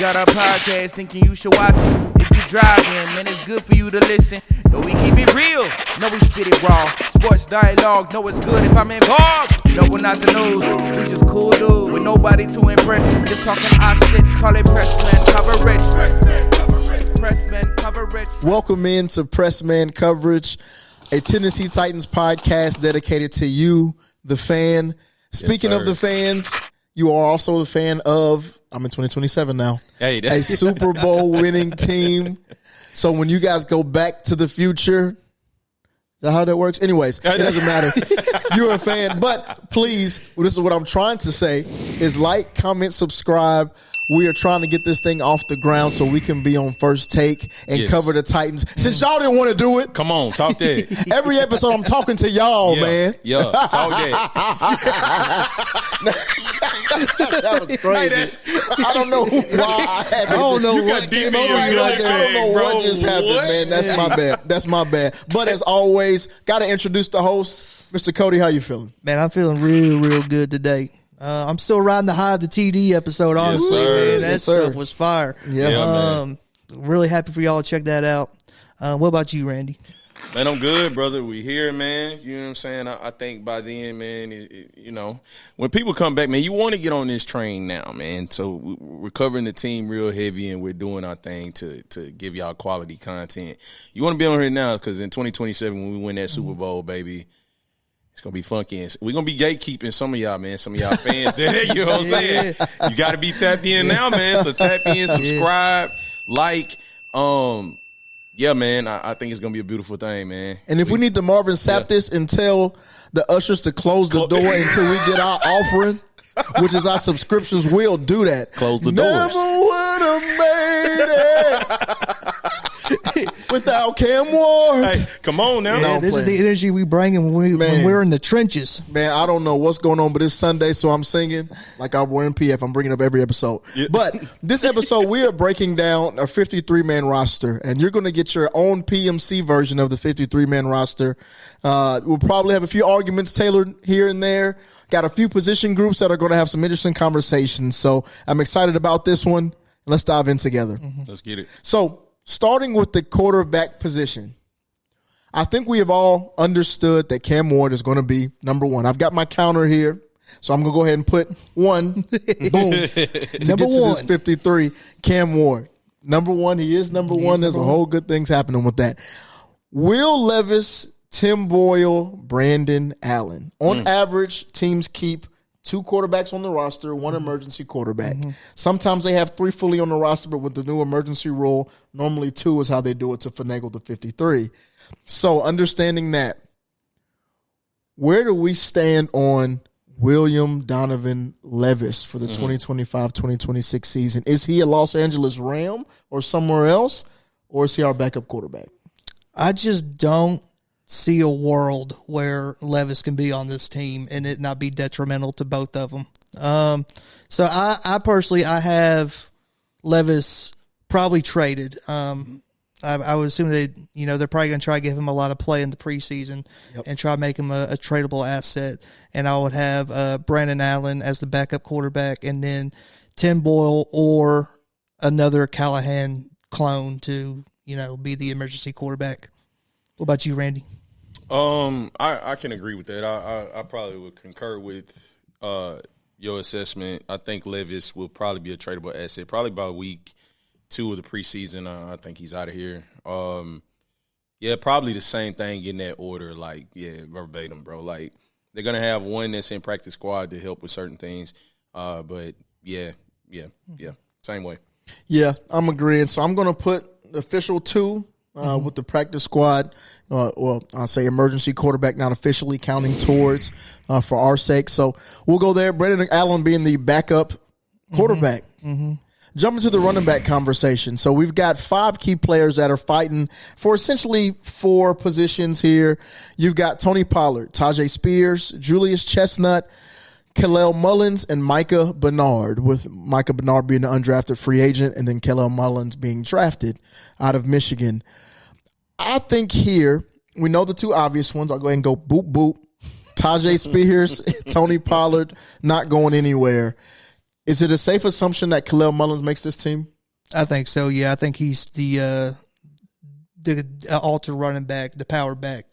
got our podcast, thinking you should watch it. If you driving, man, it's good for you to listen. No, we keep it real. No, we spit it raw. Sports dialogue. No, it's good if I'm involved. No, we're not the news. We just cool dudes with nobody to impress. Just talking our shit. Call it Pressman Coverage. Pressman Coverage. Welcome into Pressman Coverage, a Tennessee Titans podcast dedicated to you, the fan. Speaking of the fans, you are also the fan of, I'm in 2027 now, a Super Bowl winning team. So when you guys go back to the future, is that how that works? Anyways, it doesn't matter. You're a fan. But please, this is what I'm trying to say, is like, comment, subscribe. We are trying to get this thing off the ground so we can be on First Take and cover the Titans. Since y'all didn't want to do it. Come on, talk that. Every episode I'm talking to y'all, man. Yeah, talk that. That was crazy. I don't know why I had to. I don't know what came over me like that. I don't know what just happened, man. That's my bad. That's my bad. But as always, got to introduce the host. Mr. Cody, how you feeling? Man, I'm feeling real good today. I'm still riding the high of the TD episode, honestly, man. That stuff was fire. Yeah, really happy for y'all to check that out. What about you, Randy? Man, I'm good, brother. We here, man. You know what I'm saying? I think by then, man, when people come back, man, you want to get on this train now, man. So we're covering the team real heavy, and we're doing our thing to give y'all quality content. You want to be on here now because in 2027, when we win that Super Bowl, baby, it's going to be funky. We're going to be gatekeeping some of y'all, man. Some of y'all fans. You know what I'm saying? You got to be tapped in now, man. So tap in, subscribe, like. Yeah, man. I think it's going to be a beautiful thing, man. And if we need to Marvin Sapp this and tell the ushers to close the door until we get our offering, which is our subscriptions, we'll do that. Close the doors. Never would have made it without Cam Ward. Hey, come on now. Yeah, this is the energy we bring in when we're in the trenches. Man, I don't know what's going on, but it's Sunday, so I'm singing like I were in PF. I'm bringing up every episode. Yeah. But this episode, we are breaking down a 53-man roster, and you're going to get your own PMC version of the 53-man roster. We'll probably have a few arguments tailored here and there. Got a few position groups that are going to have some interesting conversations. So I'm excited about this one. Let's dive in together. Let's get it. So starting with the quarterback position, I think we have all understood that Cam Ward is going to be number one. I've got my counter here, so I'm going to go ahead and put one, boom, to number get to this 53, Cam Ward. Number one, he is number one. There's a whole good things happening with that. Will Levis, Tim Boyle, Brandon Allen. On average, teams keep two quarterbacks on the roster, one emergency quarterback. Sometimes they have three fully on the roster, but with the new emergency rule, normally two is how they do it to finagle the 53. So understanding that, where do we stand on William Donovan Levis for the 2025-2026 season? Is he a Los Angeles Ram or somewhere else, or is he our backup quarterback? I just don't see a world where Levis can be on this team and it not be detrimental to both of them. So I personally, I have Levis probably traded. I would assume they're probably going to try to give him a lot of play in the preseason and try to make him a tradable asset. And I would have Brandon Allen as the backup quarterback, and then Tim Boyle or another Callahan clone to, be the emergency quarterback. What about you, Randy? I can agree with that. I probably would concur with your assessment. I think Levis will probably be a tradable asset. Probably by week 2 of the preseason, I think he's out of here. Probably the same thing in that order. Verbatim, bro. Like, they're gonna have one that's in practice squad to help with certain things. But same way. Yeah, I'm agreeing. So I'm gonna put official 2. With the practice squad, I'll say emergency quarterback not officially counting towards for our sake. So we'll go there. Brandon Allen being the backup quarterback. Jumping to the running back conversation. So we've got 5 key players that are fighting for essentially 4 positions here. You've got Tony Pollard, Tajay Spears, Julius Chestnut, Kalel Mullins, and Micah Bernard, with Micah Bernard being an undrafted free agent and then Kalel Mullins being drafted out of Michigan. I think here, we know the 2 obvious ones. I'll go ahead and go boop, boop. Tajay Spears, Tony Pollard, not going anywhere. Is it a safe assumption that Kalel Mullins makes this team? I think so. Yeah, I think he's the altar running back, the power back.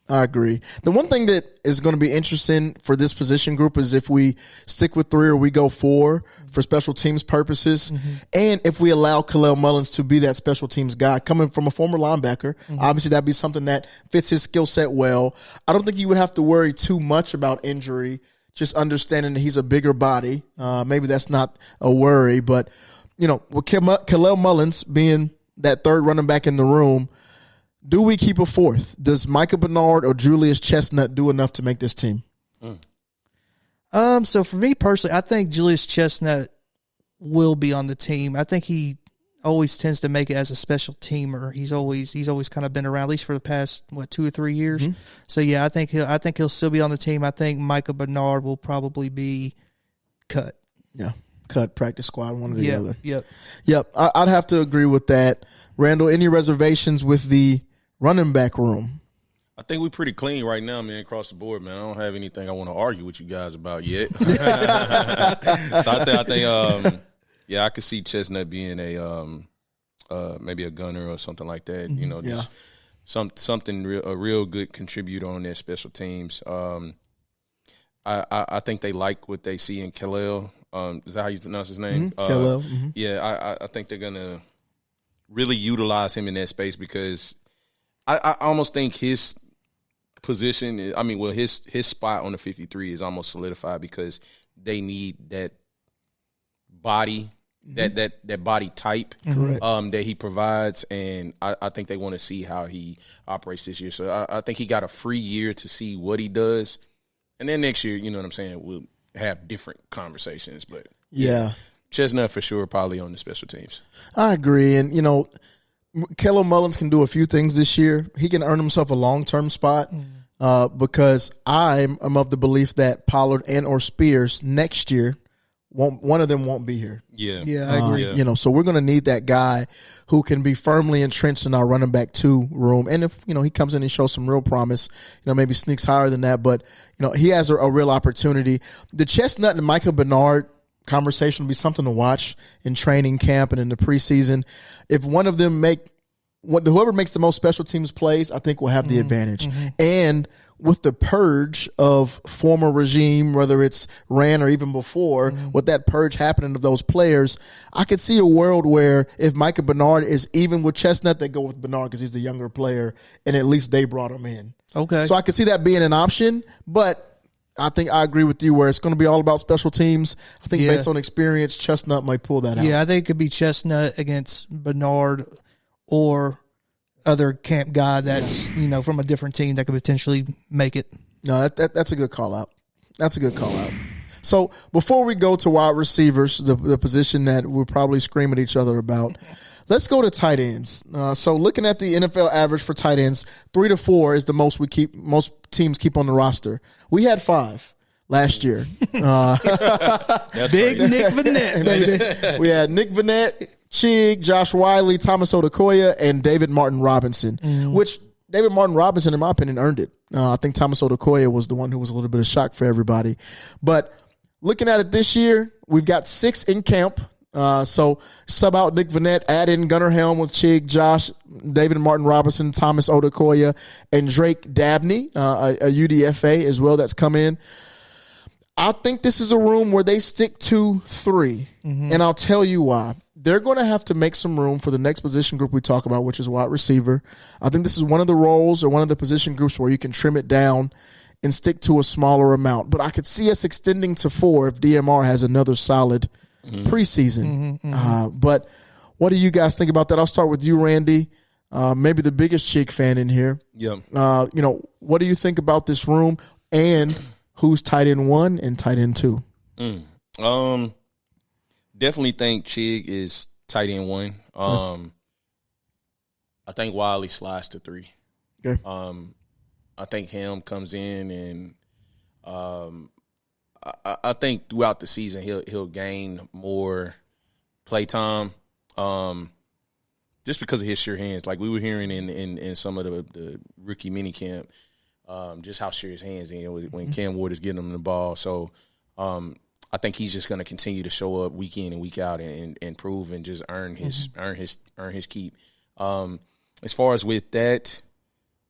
I agree. The one thing that is going to be interesting for this position group is if we stick with 3 or we go 4 for special teams purposes, and if we allow Kalel Mullins to be that special teams guy coming from a former linebacker. Obviously, that'd be something that fits his skill set well. I don't think you would have to worry too much about injury, just understanding that he's a bigger body. Maybe that's not a worry, but with Kalel Mullins being that third running back in the room, do we keep a 4th? Does Micah Bernard or Julius Chestnut do enough to make this team? So for me personally, I think Julius Chestnut will be on the team. I think he always tends to make it as a special teamer. He's always kind of been around, at least for the past 2 or 3 years. So yeah, I think he'll still be on the team. I think Micah Bernard will probably be cut. Yeah, cut, practice squad, one or the other. Yep. I'd have to agree with that. Randall, any reservations with the running back room? I think we're pretty clean right now, man, across the board, man. I don't have anything I want to argue with you guys about yet. So I think, I could see Chestnut being maybe a gunner or something like that. Just something a real good contributor on their special teams. I think they like what they see in Kalel. Is that how you pronounce his name? Kalel. Yeah, I think they're gonna really utilize him in that space because I almost think his position, his spot on the 53 is almost solidified because they need that body, that body type that he provides, and I think they want to see how he operates this year. So I think he got a free year to see what he does, and then next year, you know what I'm saying, we'll have different conversations. But yeah. Chestnut for sure probably on the special teams. I agree, and Kalel Mullins can do a few things this year. He can earn himself a long-term spot because I'm of the belief that Pollard and or Spears next year, one of them won't be here. Yeah, I agree. So we're going to need that guy who can be firmly entrenched in our running back 2 room. And if, he comes in and shows some real promise, maybe sneaks higher than that. But, he has a real opportunity. The Chestnut and Micah Bernard conversation will be something to watch in training camp and in the preseason. If one of them whoever makes the most special teams plays, I think will have the advantage. And with the purge of former regime, whether it's Ran or even before, with that purge happening of those players, I could see a world where if Micah Bernard is even with Chestnut, they go with Bernard because he's the younger player, and at least they brought him in. Okay. So I could see that being an option, but I think I agree with you where it's going to be all about special teams. I think based on experience, Chestnut might pull that out. Yeah, I think it could be Chestnut against Bernard or other camp guy that's, from a different team that could potentially make it. No, that's a good call out. That's a good call out. So before we go to wide receivers, the position that we'll probably scream at each other about, let's go to tight ends. So looking at the NFL average for tight ends, 3 to 4 is the most most teams keep on the roster. We had 5 last year. Big Nick Vanette, baby. We had Nick Vanette, Chig, Josh Wiley, Thomas Odukoya, and David Martin Robinson, which David Martin Robinson, in my opinion, earned it. I think Thomas Odukoya was the one who was a little bit of shock for everybody. But looking at it this year, we've got 6 in camp. So sub out Nick Vanette, add in Gunnar Helm with Chig, Josh, David Martin Robinson, Thomas Odukoya, and Drake Dabney, a UDFA as well that's come in. I think this is a room where they stick to 3, and I'll tell you why. They're going to have to make some room for the next position group we talk about, which is wide receiver. I think this is one of the roles or one of the position groups where you can trim it down and stick to a smaller amount. But I could see us extending to 4 if DMR has another solid preseason. But what do you guys think about that? I'll start with you, Randy. Maybe the biggest Chig fan in here. Yeah. What do you think about this room and who's tight end 1 and tight end 2? Definitely think Chig is tight end 1. I think Wiley slides to 3. Okay. I think Helm comes in, and I think throughout the season he'll gain more play time, just because of his sure hands. Like we were hearing in some of the rookie mini camp, just how sure his hands are when Cam Ward is getting him the ball. So I think he's just going to continue to show up week in and week out and improve and just earn his keep. As far as with that,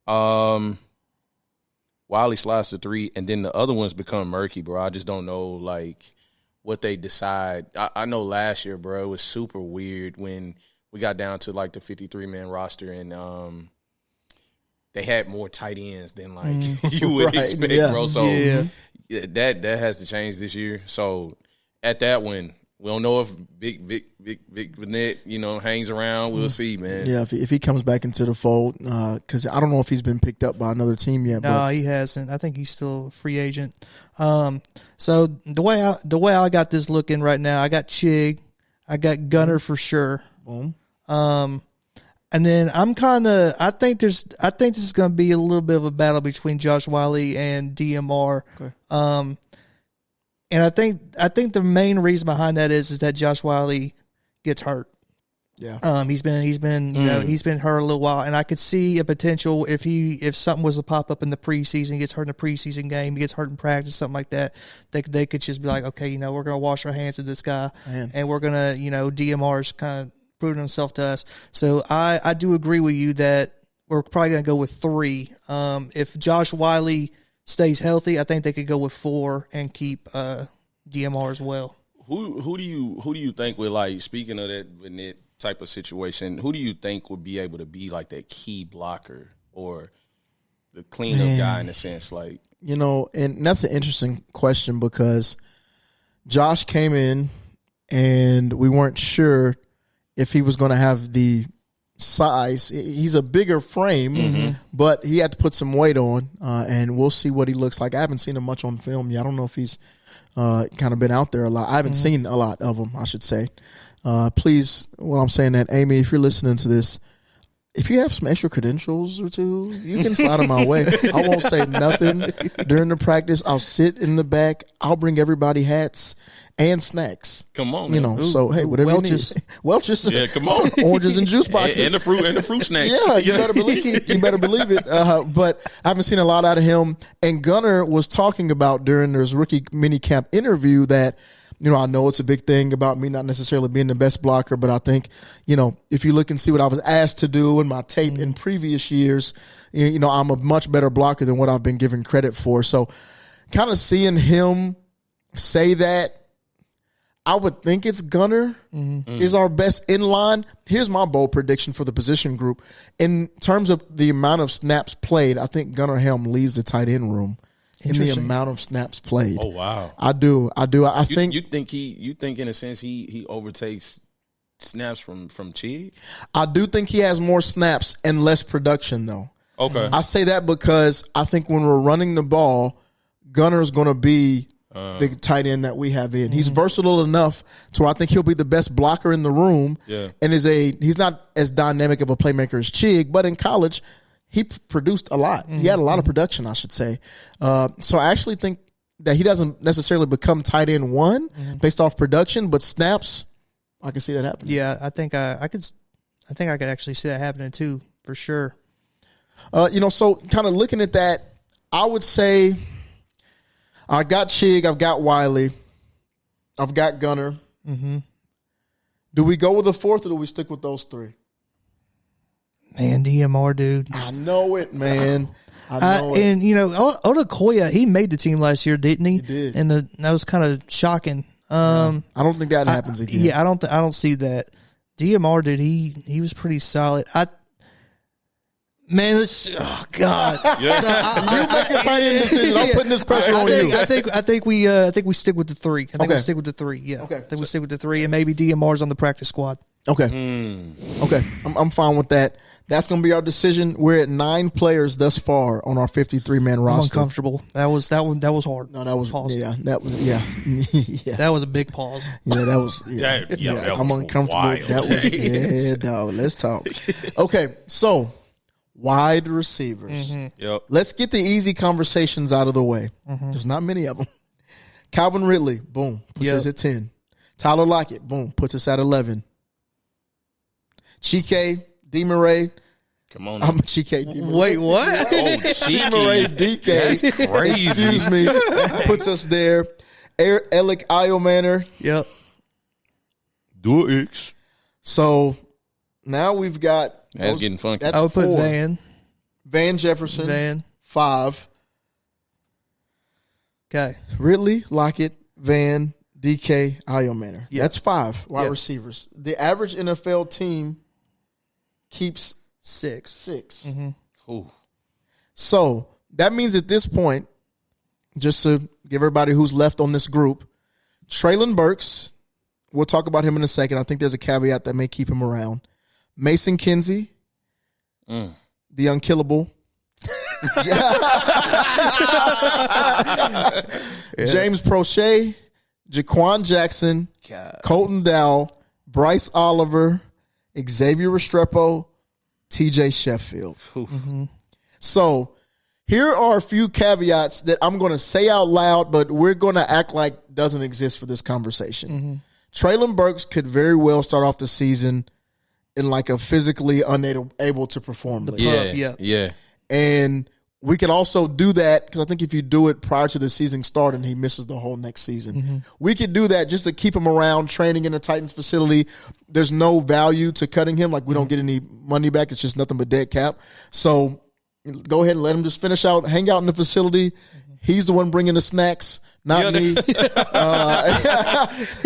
Wiley slides to 3, and then the other ones become murky, bro. I just don't know like what they decide. I know last year, bro, it was super weird when we got down to like the 53-man roster and they had more tight ends than like you would expect, bro. So that has to change this year. So at that one, we don't know if Vic Vanette, hangs around. We'll see, man. Yeah, if he comes back into the fold, because I don't know if he's been picked up by another team yet. No, he hasn't. I think he's still a free agent. So the way I got this looking right now, I got Chig, I got Gunner for sure. Boom. And then I think this is going to be a little bit of a battle between Josh Wiley and DMR. Okay. And I think the main reason behind that is that Josh Wiley gets hurt. Yeah. He's been he's been hurt a little while, and I could see a potential if something was to pop up in the preseason, he gets hurt in the preseason game, he gets hurt in practice, something like that. They could just be like, okay, we're gonna wash our hands of this guy, and we're gonna DMR's kind of proving himself to us. So I do agree with you that we're probably gonna go with 3. If Josh Wiley stays healthy, I think they could go with 4 and keep DMR as well. Who do you think would, like, speaking of that Vanette type of situation, who do you think would be able to be like that key blocker or the cleanup guy in a sense? Like, and that's an interesting question because Josh came in and we weren't sure if he was going to have the size. He's a bigger frame, but he had to put some weight on, and we'll see what he looks like. I haven't seen him much on film yet. I don't know if he's kind of been out there a lot. I haven't seen a lot of him, I should say. Please, what I'm saying that, Amy, if you're listening to this, if you have some extra credentials or two, you can slide them my way. I won't say nothing during the practice. I'll sit in the back. I'll bring everybody hats and snacks. Come on, man. So hey, whatever Welch's. you need. Welch's. Yeah, come on. Oranges and juice boxes. And the fruit snacks. Yeah, you better believe it. But I haven't seen a lot out of him. And Gunner was talking about during his rookie mini camp interview that, I know it's a big thing about me not necessarily being the best blocker, but I think, if you look and see what I was asked to do in my tape in previous years, I'm a much better blocker than what I've been given credit for. So kind of seeing him say that, I would think it's Gunner is our best in line. Here's my bold prediction for the position group. In terms of the amount of snaps played, I think Gunnar Helm leads the tight end room in the amount of snaps played. Oh, wow. I do. I think you think in a sense he overtakes snaps from Chig? I do think he has more snaps and less production, though. Okay. I say that because I think when we're running the ball, Gunner's going to be the tight end that we have in. He's versatile enough to where I think he'll be the best blocker in the room. Yeah. And he's not as dynamic of a playmaker as Chig, but in college, he produced a lot. He had a lot of production, I should say. So I actually think that he doesn't necessarily become tight end 1 based off production, but snaps, I can see that happening. Yeah, I think I could actually see that happening too, for sure. So kind of looking at that, I would say I got Chig, I've got Wiley, I've got Gunner. Do we go with a 4th or do we stick with those 3? Man, DMR, dude. I know it, man. I know it. And, Odakoya, he made the team last year, didn't he? He did. And that was kind of shocking. I don't think that happens again. Yeah, I don't see that. DMR, dude, he was pretty solid. Man, oh God! Yeah. You make a tight end decision. I'm putting this pressure on you. I think we stick with the 3. I think we stick with the 3. Yeah. Okay. I think we stick with the 3, and maybe DMR's on the practice squad. Okay. Okay. I'm fine with that. That's going to be our decision. We're at 9 players thus far on our 53-man roster. I'm uncomfortable. That was hard. No, that was pause. Yeah, that was yeah. That was a big pause. Yeah, that was that I'm was uncomfortable. wild. That was no. Let's talk. Okay, so wide receivers. Yep. Let's get the easy conversations out of the way. There's not many of them. Calvin Ridley, boom, puts us at 10. Tyler Lockett, boom, puts us at 11. Chike DeMarais. Come on. I'm a Chike DeMarais. Wait, what? Oh, DeMarais DK. That's crazy. Excuse me. Puts us there. Alec Iomanner. Yep. Dual X. So now we've got. That's getting funky. That's I would put 4. Van. Jefferson. 5. Okay. Ridley, Lockett, Van, DK, Iomanner. Yeah. That's 5 wide Yeah. receivers. The average NFL team keeps 6. 6. Ooh. So that means at this point, just to give everybody who's left on this group, Traylon Burks, we'll talk about him in a second. I think there's a caveat that may keep him around. Mason Kinsey, the unkillable. James Prochet, Jaquan Jackson, Colton Dowell, Bryce Oliver, Xavier Restrepo, TJ Sheffield. So here are a few caveats that I'm going to say out loud, but we're going to act like doesn't exist for this conversation. Traylon Burks could very well start off the season in like a physically unable to perform list. Yeah. And we could also do that because I think if you do it prior to the season starting, he misses the whole next season. We could do that just to keep him around training in the Titans facility. There's no value to cutting him. Like we don't get any money back. It's just nothing but dead cap. So go ahead and let him just finish out, hang out in the facility. He's the one bringing the snacks, not me.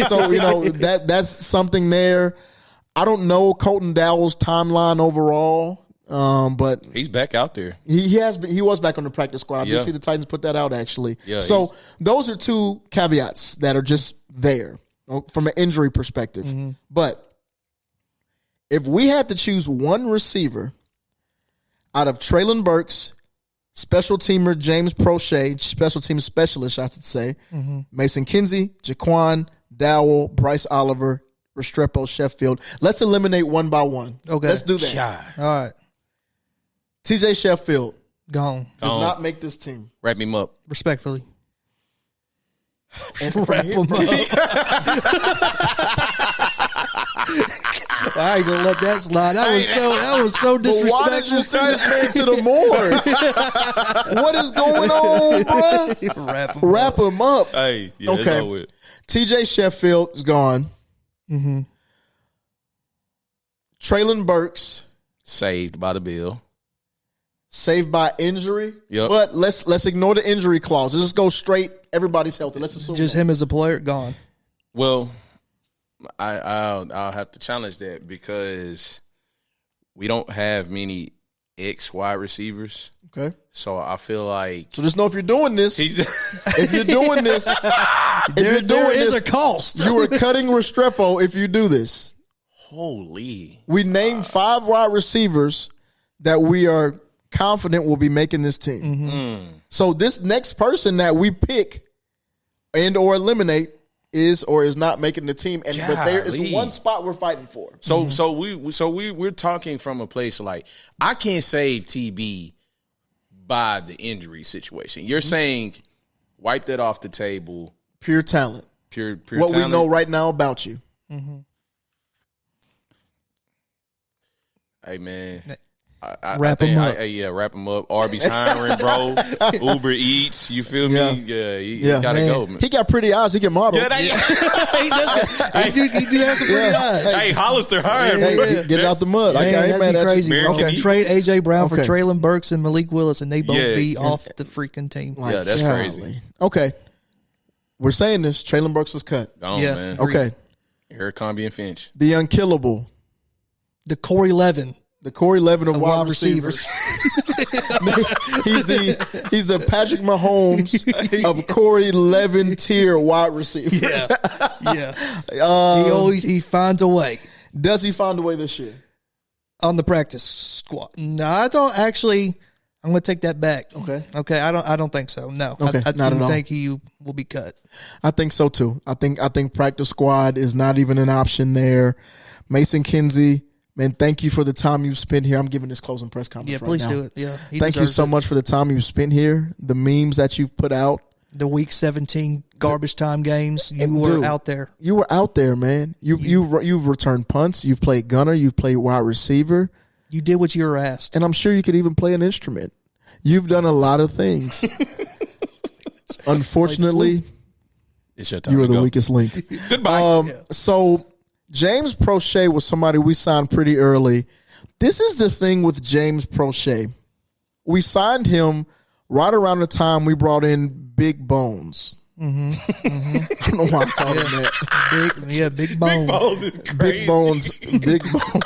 So, that's something there. I don't know Colton Dowell's timeline overall. But He's back out there. he was back on the practice squad. I did Yeah. see the Titans put that out actually. Yeah, So those are 2 caveats that are just there from an injury perspective. But if we had to choose one receiver out of Traylon Burks, special teamer James Prochet, special team specialist, I should say, Mason Kinsey, Jaquan, Dowell, Bryce Oliver, Restrepo, Sheffield. Let's eliminate one by one. Okay. Let's do that. God. All right. TJ Sheffield Gone. does Gone. not make this team. Wrap him up. Respectfully. And Wrap him up. I ain't gonna let that slide. That was so But why did disrespectful. you send this man to the morgue? What is going on, bro? Wrap him up. Hey, yeah, Okay. it's over with. TJ Sheffield is gone. Traylon Burks Saved by the bill. saved by injury. Yep. But let's ignore the injury clause. Let's just go straight. Everybody's healthy. Let's assume Just that. him as a player, gone. Well, I'll have to challenge that because we don't have many X wide receivers. Okay. So I feel like So just know if you're doing this, he's if you're doing this, There is a cost. you are cutting Restrepo if you do this. holy. We named 5 wide receivers that we are confident will be making this team. So this next person that we pick and or eliminate is or is not making the team. And but there is Golly. one spot we're fighting for. So we're talking from a place like I can't save TB by the injury situation. You're saying wipe that off the table. Pure talent. Pure What talent. we know right now about you. Hey man, Wrap 'em up. wrap them up. Arby's hiring, bro. Uber Eats, you feel me? Yeah. You gotta Man, go, man. He got pretty eyes. He can model. He do have some pretty eyes. Hey, Hollister hiring, Hey, bro. get it out the mud. Man, I ain't that'd mad be at crazy. you. American Okay. Eat. Trade AJ Brown for Okay. Traylon Burks and Malik Willis, and they both Yeah. be off the freaking team. Yeah, that's golly. crazy. Okay. We're saying this. Traylon Burks was cut. Gone, Yeah. man. Okay. Eric Comby and Finch. The unkillable. The Corey Levin The Corey Levin of of wide wide receivers. receivers. he's the Patrick Mahomes of Corey Levin tier wide receivers. Yeah. He finds a way Does he find a way this year? on the practice squad. No, I don't actually. I'm going to take that back. Okay. Okay. I don't think so. No. Okay, I not do at all. think he will be cut. I think so too. I think practice squad is not even an option there. Mason Kinsey, man, thank you for the time you've spent here. I'm giving this closing press conference. Yeah, right please now. do it. Yeah. He Thank you deserves so it. much for the time you've spent here. The memes that you've put out. The Week 17 garbage time games. You And were dude, out there. You were out there, man. You've returned punts. You've played gunner. You've played wide receiver, You did what you were asked. and I'm sure you could even play an instrument. You've done a lot of things. Unfortunately, It's your time. You were to the go. weakest link. Goodbye. So James Prochet was somebody we signed pretty early. This is the thing with James Prochet. We signed him right around the time we brought in Big Bones. I don't know why I called him that. Big Bone. Balls is crazy. Big Bones. Big Bones.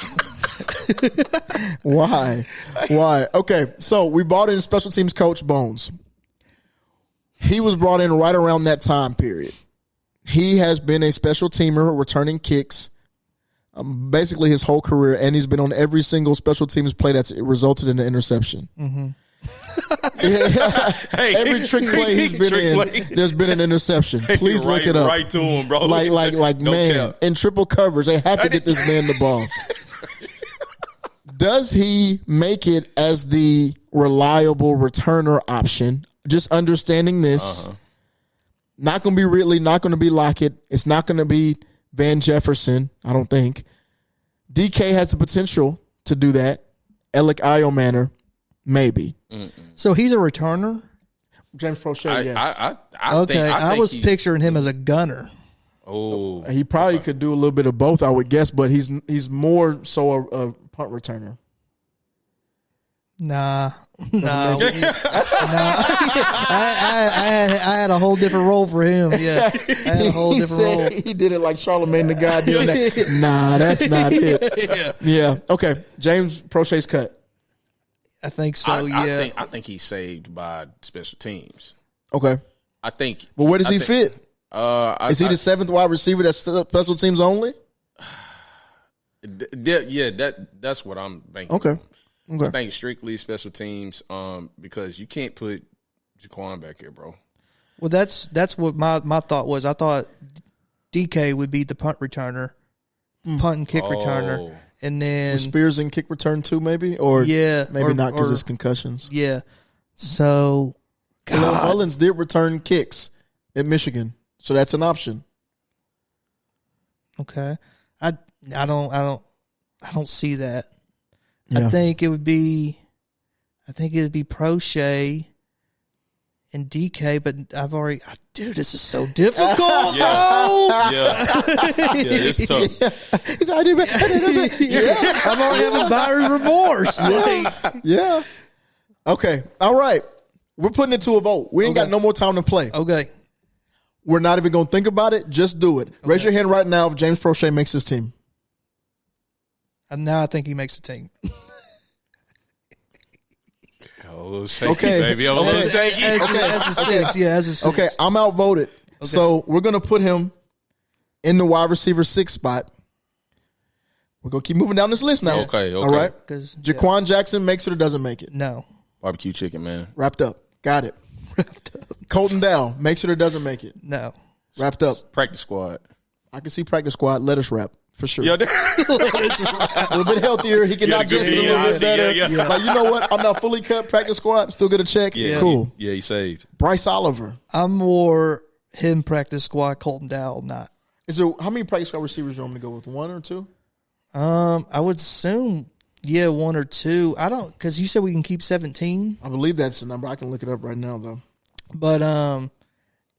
Why? Okay, so we brought in special teams coach Bones. He was brought in right around that time period. He has been a special teamer returning kicks basically his whole career, and he's been on every single special teams play that's resulted in an interception. Hey, Every trick play he's been trick in, play. there's been an interception. Please look it up. Right to him, bro. Like No man, cap. in triple coverage, they have to get this man the ball. Does he make it as the reliable returner option? Just understanding this. Not going to be Ridley, not going to be Lockett. It's not going to be Van Jefferson, I don't think. DK has the potential to do that. Alec Iomanner, maybe. So he's a returner? James Prochet, yes. I was picturing him as a gunner. Oh, He probably could do a little bit of both, I would guess, but he's more so a punt returner. Nah. I had a whole different role for him. Yeah, I had a whole different role. He did it like Charlemagne the God doing that. Nah, that's not it. Yeah. Okay. James Prochet's cut. I think so. I think he's saved by special teams. Okay. I think. But where does he fit? Is he the seventh wide receiver that's special teams only? That's what I'm thinking. Okay. I think strictly special teams, because you can't put Jaquan back here, bro. Well, that's what my thought was. I thought DK would be the punt returner, punt and kick returner, and then Spears and kick return too, maybe, or maybe not because it's concussions. Yeah. So, Mullins did return kicks at Michigan, so that's an option. Okay, I don't see that. Yeah. I think it would be Prochet and DK, but dude, this is so difficult, bro. Yeah, it's tough. I'm already having buyer's remorse. Yeah. Okay. All right. We're putting it to a vote. We ain't got no more time to play. Okay. We're not even going to think about it. Just do it. Raise your hand right now if James Prochet makes his team. And now I think he makes the team. A little shaky, Okay. baby. A little shaky. As a six. Yeah, as a six. Okay. I'm outvoted. So we're going to put him in the wide receiver 6 spot. We're going to keep moving down this list now. Okay. All right. Because Jaquan Jackson makes it or doesn't make it. no. Barbecue chicken, man. Wrapped up. Got it. Colton Dow makes it or doesn't make it. No. Wrapped up. Practice squad. I can see practice squad. Let us wrap for sure. Yeah, A little bit healthier. He can Yeah, digest good it a little bit yeah, better. yeah. Like, you know what? I'm not fully cut. Practice squad. Still get a check. yeah, Cool. Yeah, he saved. Bryce Oliver. I'm more him practice squad, Colton Dowell not. Is there how many practice squad receivers you want me to go with? 1 or 2? I would assume, 1 or 2. I don't, because you said we can keep 17. I believe that's the number. I can look it up right now though. But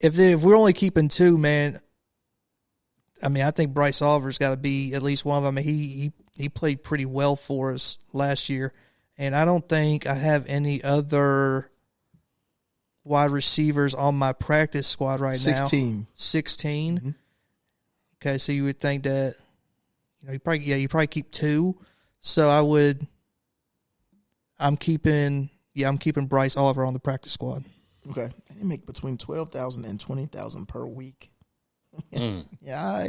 if we're only keeping 2, man, I mean, I think Bryce Oliver's got to be at least one of them. I mean, he played pretty well for us last year, and I don't think I have any other wide receivers on my practice squad right now. 16. 16. Mm-hmm. Okay, so you would think that you probably keep 2. So I'm keeping Bryce Oliver on the practice squad. Okay. They make between 12,000 and 20,000 per week. Yeah,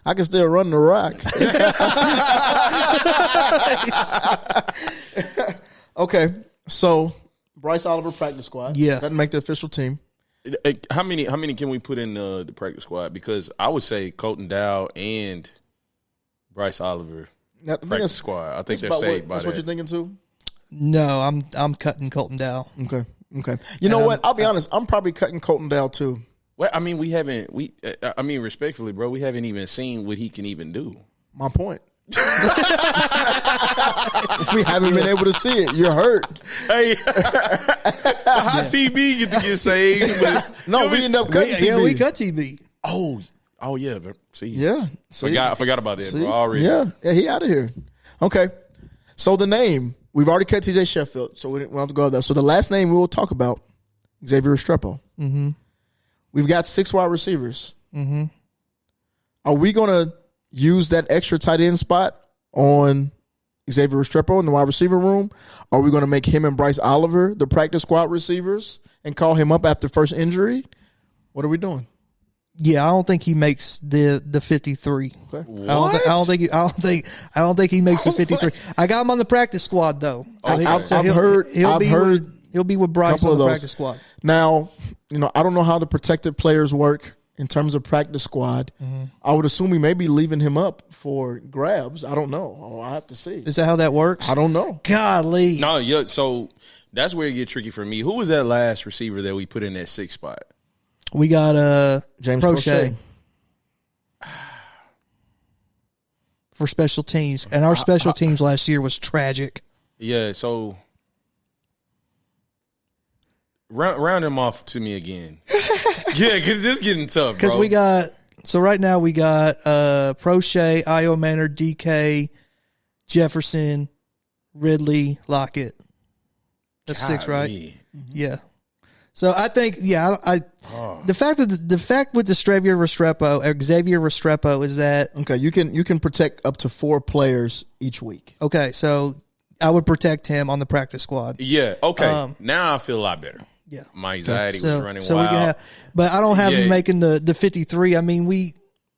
I can still run the rock. Okay, so Bryce Oliver practice squad. Yeah. Doesn't make the official team. How many can we put in the practice squad? Because I would say Colton Dow and Bryce Oliver I think practice squad. I think they're saved by that's that. what you're thinking too? No, I'm cutting Colton Dowell. Okay. You know what? I'll be honest. I'm probably cutting Colton Dow too. Well, I mean, respectfully, bro, we haven't even seen what he can even do. My point. We haven't been able to see it. You're hurt. Hey, high TB get to get saved. But, No, we end up cutting TB. Yeah, we cut TB. Oh yeah. But see, Yeah. See? I forgot about that, See? bro. Already. Yeah, he out of here. Okay. So the name, we've already cut TJ Sheffield, so we don't have to go over that. So the last name we will talk about, Xavier Restrepo. Mm-hmm. We've got 6 wide receivers. Mm-hmm. Are we going to use that extra tight end spot on Xavier Restrepo in the wide receiver room? Are we going to make him and Bryce Oliver the practice squad receivers and call him up after first injury? What are we doing? Yeah, I don't think he makes the 53. Okay. I don't think he makes the 53. I got him on the practice squad though. He'll be with Bryce on the practice squad. Now, I don't know how the protected players work in terms of practice squad. Mm-hmm. I would assume we may be leaving him up for grabs. I don't know. I have to see. Is that how that works? I don't know. Golly. No, yeah. So that's where it get tricky for me. Who was that last receiver that we put in that 6th spot? We got James Prochet for special teams, and our special teams last year was tragic. Yeah, so round him off to me again. Yeah, because this getting tough, bro. Because right now we got Prochet, Io Manor, DK, Jefferson, Ridley, Lockett. That's 6, right? Mm-hmm. Yeah. So I think, the fact with the Xavier Restrepo is that okay. You can protect up to 4 players each week. Okay, so I would protect him on the practice squad. Yeah. Okay. Now I feel a lot better. Yeah, my anxiety was running wild. We can but I don't have him making the 53. I mean,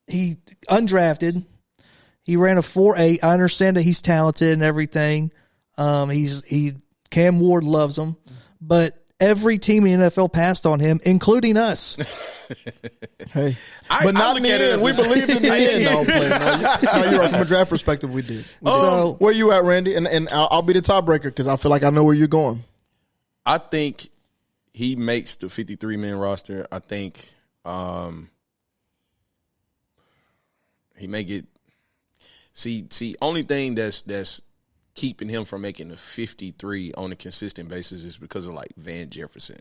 he undrafted. He ran a 4.8. I understand that he's talented and everything. Cam Ward loves him, but every team in the NFL passed on him, including us. Hey, but not in the end. We believed in the end. No, you're right. From a draft perspective, we did. So where you at, Randy? And I'll be the tiebreaker because I feel like I know where you're going. I think he makes the 53-man roster. I think he may get. See, only thing that's keeping him from making the 53 on a consistent basis is because of like Van Jefferson.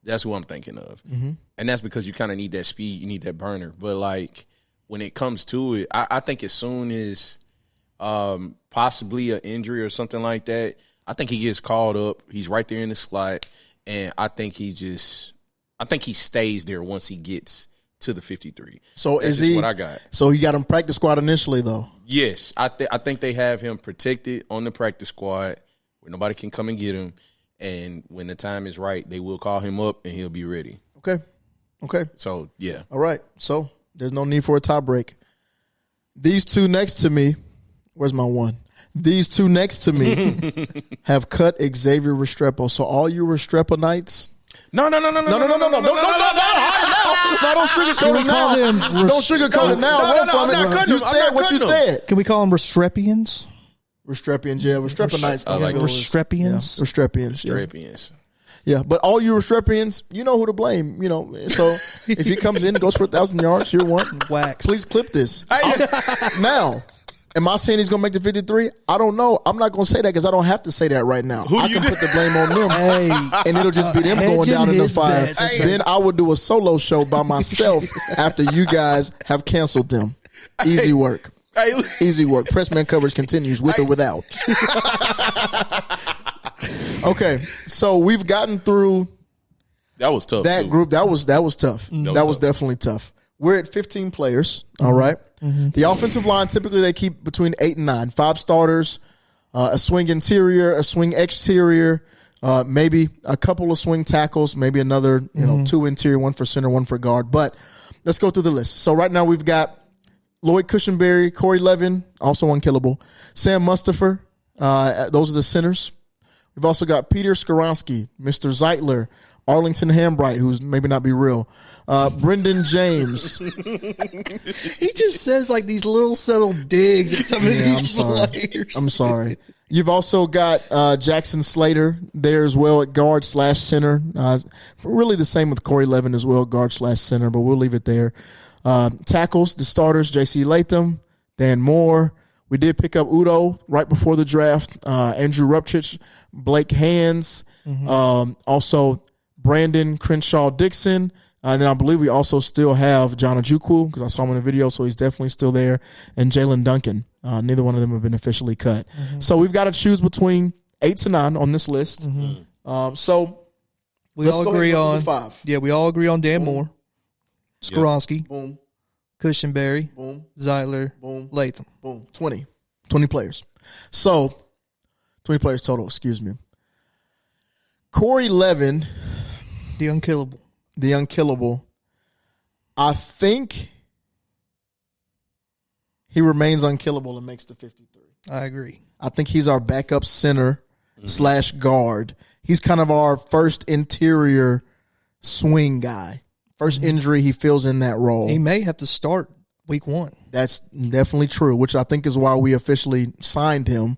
That's who I'm thinking of. Mm-hmm. And that's because you kind of need that speed. You need that burner. But like when it comes to it, I think as soon as possibly an injury or something like that, I think he gets called up. He's right there in the slot. And I think he stays there once he gets to the 53. So that's what I got. So you got him practice squad initially, though? Yes. I think they have him protected on the practice squad where nobody can come and get him. And when the time is right, they will call him up and he'll be ready. Okay. So, yeah. All right. So there's no need for a tie break. These 2 next to me, where's my 1? These 2 next to me have cut Xavier Restrepo. So all you Restrepo Knights. No. Don't sugarcoat it now. Don't sugarcoat it now. Run from it. You said what you said. Can we call them Restrepians? Restrepians, yeah. Restrepo Knights. I like Restrepians. Restrepians. Yeah, but all you Restrepians, you know who to blame. So if he comes in and goes for 1,000 yards, you're one. Wax. Please clip this. Now, am I saying he's going to make the 53? I don't know. I'm not going to say that because I don't have to say that right now. I can put the blame on them, and it'll just be them going down in the fire. Then I will do a solo show by myself after you guys have canceled them. Easy work. Easy work. Pressman coverage continues with or without. Okay, so we've gotten through that was tough. That too. group that was tough. That was definitely tough. We're at 15 players. All right. Mm-hmm. The offensive line typically they keep between 8 and 9. 5 starters, a swing interior, a swing exterior, maybe a couple of swing tackles, maybe another 2 interior, 1 for center, 1 for guard. But let's go through the list. So right now we've got Lloyd Cushenberry, Corey Levin, also unkillable, Sam Mustipher. Those are the centers. We've also got Peter Skoronsky, Mr. Zeitler, Arlington Hambright, who's maybe not be real, Brendan James. He just says like these little subtle digs at some of these players. I'm sorry. You've also got Jackson Slater there as well at guard/center. Really the same with Corey Levin as well, guard/center, but we'll leave it there. Tackles, the starters, J.C. Latham, Dan Moore. We did pick up Udo right before the draft. Andrew Rupchich, Blake Hands, also Brandon Crenshaw Dixon, And then I believe we also still have John Ojukwu, because I saw him in the video, so he's definitely still there, and Jalen Duncan. Neither one of them have been officially cut. So we've got to choose between 8 to 9 on this list. So We let's all go ahead agree and go on through 5. Yeah, we all agree on Dan Moore, Skoronski, Boom, Cushenberry, boom, Zeitler, boom, Latham. boom. 20 players. So 20 players total, excuse me. Corey Levin, The unkillable. the unkillable, I think he remains unkillable and makes the 53. I agree. I think he's our backup center / guard. He's kind of our first interior swing guy. First injury, he fills in that role. He may have to start week 1. That's definitely true, which I think is why we officially signed him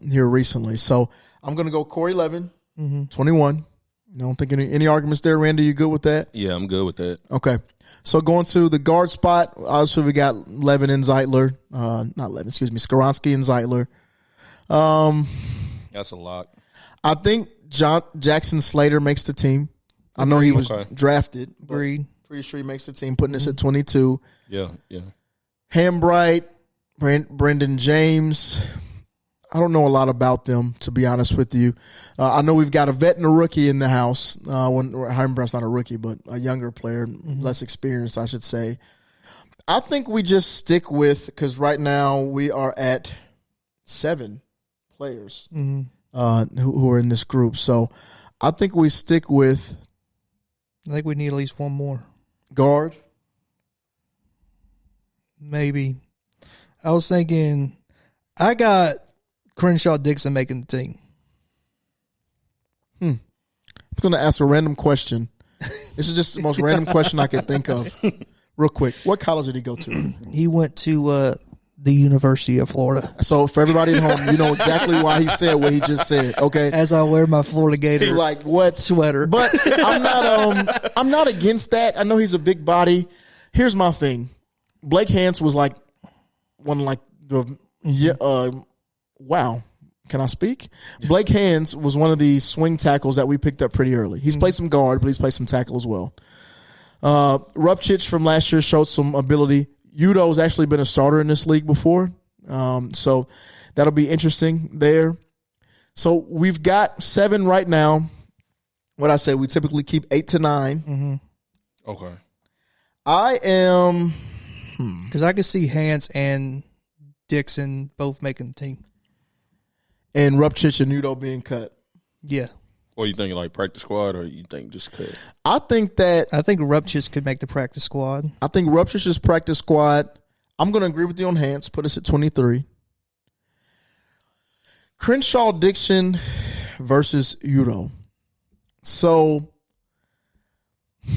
here recently. So I'm going to go Corey Levin, 21. I don't think any arguments there. Randy, you good with that? Yeah, I'm good with that. Okay. So going to the guard spot, obviously we got Levin and Zeitler. Not Levin, excuse me, Skoronski and Zeitler. That's a lock. I think Jackson Slater makes the team. I know he was Okay. drafted. but Agreed. Pretty sure he makes the team, putting us at 22. Yeah. Hambright, Brendan James. I don't know a lot about them, to be honest with you. I know we've got a vet and a rookie in the house. Hambright's not a rookie, but a younger player, less experienced, I should say. I think we just stick with, because right now we are at 7 players who are in this group. So I think we stick with I think we need at least one more. guard. Maybe. I was thinking, I got Crenshaw Dixon making the team. I'm going to ask a random question. This is just the most random question I can think of. Real quick. What college did he go to? He went to the University of Florida. So for everybody at home, you know exactly why he said what he just said. Okay. As I wear my Florida Gator He's like, what? sweater. But I'm not against that. I know he's a big body. Here's my thing. Blake Hance was like one like the wow. Can I speak? Blake Hance was one of the swing tackles that we picked up pretty early. He's played some guard, but he's played some tackle as well. Rupchich from last year showed some ability. Udo's actually been a starter in this league before. So that'll be interesting there. So we've got 7 right now. What I say, we typically keep 8 to 9. Okay. I am Because I could see Hans and Dixon both making the team. and Rupchich and Udo being cut. Yeah. Or you think like practice squad, or you think just cut? I think Rupchich could make the practice squad. Rupchich's practice squad. I'm going to agree with you on Hance. Put us at 23. Crenshaw Dixon versus Udo. So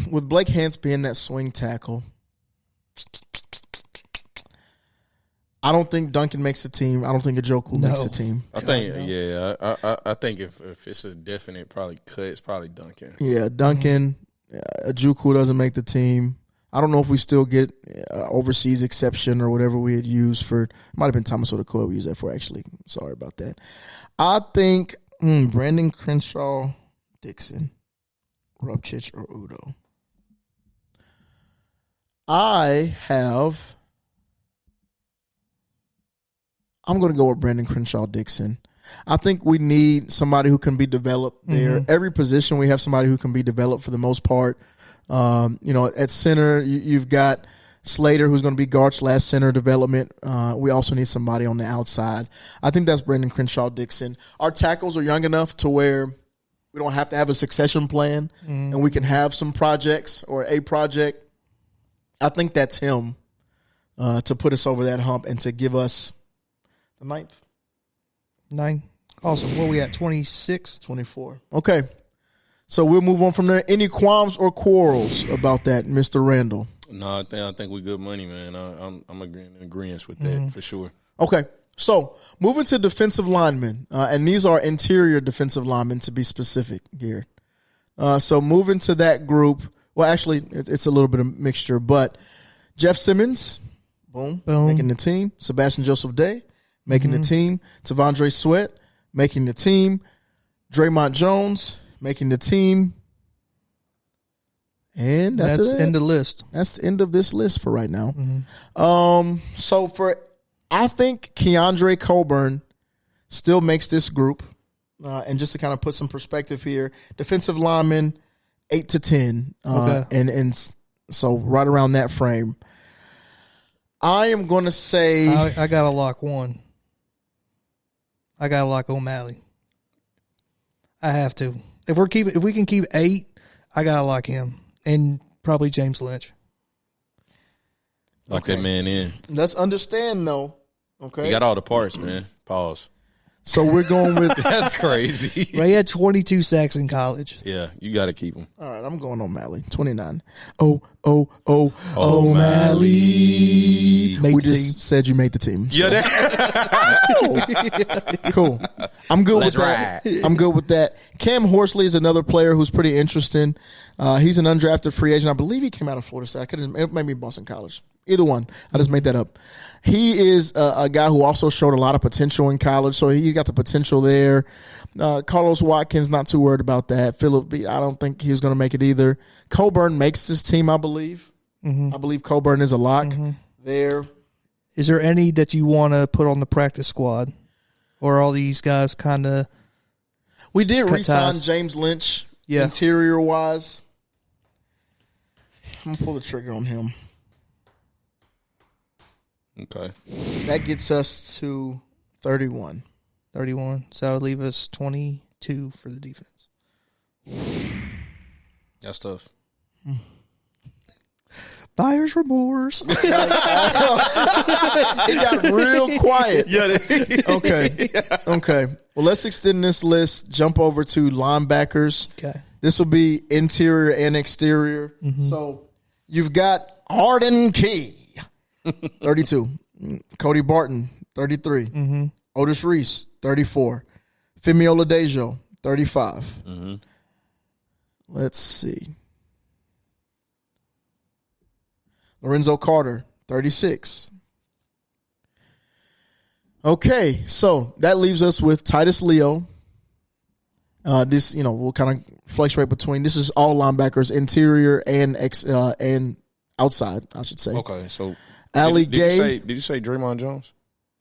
with Blake Hance being that swing tackle, I don't think Duncan makes the team. I don't think Ojukwu makes the team. I think, I think if it's a definite probably cut, it's probably Duncan. Yeah, Duncan, Ojukwu doesn't make the team. I don't know if we still get overseas exception or whatever we had used for. It might have been Thomas Odukoya we used that for, actually. Sorry about that. I think Brandon Crenshaw, Dixon, Rupchich, or Udo. I'm going to go with Brandon Crenshaw Dixon. I think we need somebody who can be developed there. Every position we have somebody who can be developed for the most part. At center, you've got Slater, who's going to be guard / center development. We also need somebody on the outside. I think that's Brandon Crenshaw Dixon. Our tackles are young enough to where we don't have to have a succession plan, and we can have some projects or a project. I think that's him to put us over that hump and to give us the 9th. 9. Awesome. Where we at? 26? 24. Okay. So we'll move on from there. Any qualms or quarrels about that, Mr. Randall? No, I think we good money, man. I'm agreeing in agreement with that for sure. Okay. So moving to defensive linemen, and these are interior defensive linemen to be specific here. So moving to that group, well, actually, it's a little bit of mixture, but Jeff Simmons, boom. Making the team. Sebastian Joseph Day, making the team. Tavondre Sweat, making the team. Draymond Jones, making the team. And after That's that, end of the list. that's the end of this list for right now. So I think Keandre Coburn still makes this group. And just to kind of put some perspective here, defensive lineman, 8 to 10. Okay. And so right around that frame. I am going to say I got to lock one. I got to lock O'Malley. I have to. If we can keep 8, I got to lock him. And probably James Lynch. Lock that man in. let's understand though. Okay. He got all the parts, man. Pause. So we're going with That's crazy. Ray had 22 sacks in college. Yeah, you got to keep him. all right, I'm going O'Malley, 29. O'Malley. Made We the just team. said you made the team. So. Yeah, that, Cool. I'm good Let's with that. ride. I'm good with that. Cam Horsley is another player who's pretty interesting. He's an undrafted free agent. I believe he came out of Florida State. It might be Boston College. Either one. I just made that up. He is a guy who also showed a lot of potential in college, so he got the potential there. Carlos Watkins, not too worried about that. Phillip, I don't think he was going to make it either. Coburn makes this team, I believe. I believe Coburn is a lock there. Is there any that you want to put on the practice squad? Or are all these guys kind of... We did Cut re-sign ties. James Lynch, Yeah. interior-wise. I'm going to pull the trigger on him. okay. That gets us to 31. 31. So that would leave us 22 for the defense. That's tough. Buyer's remorse. It got real quiet. Yeah. Okay. Well, let's extend this list. Jump over to linebackers. Okay. This will be interior and exterior. So you've got Arden Key, 32. Cody Barton, 33. Otis Reese, 34. Femi Oladejo, 35. Let's see. Lorenzo Carter, 36. Okay, so that leaves us with Titus Leo. This, we'll kind of fluctuate between. This is all linebackers, interior and outside, I should say. Okay, so Ali did Gay. Did you say Draymond Jones?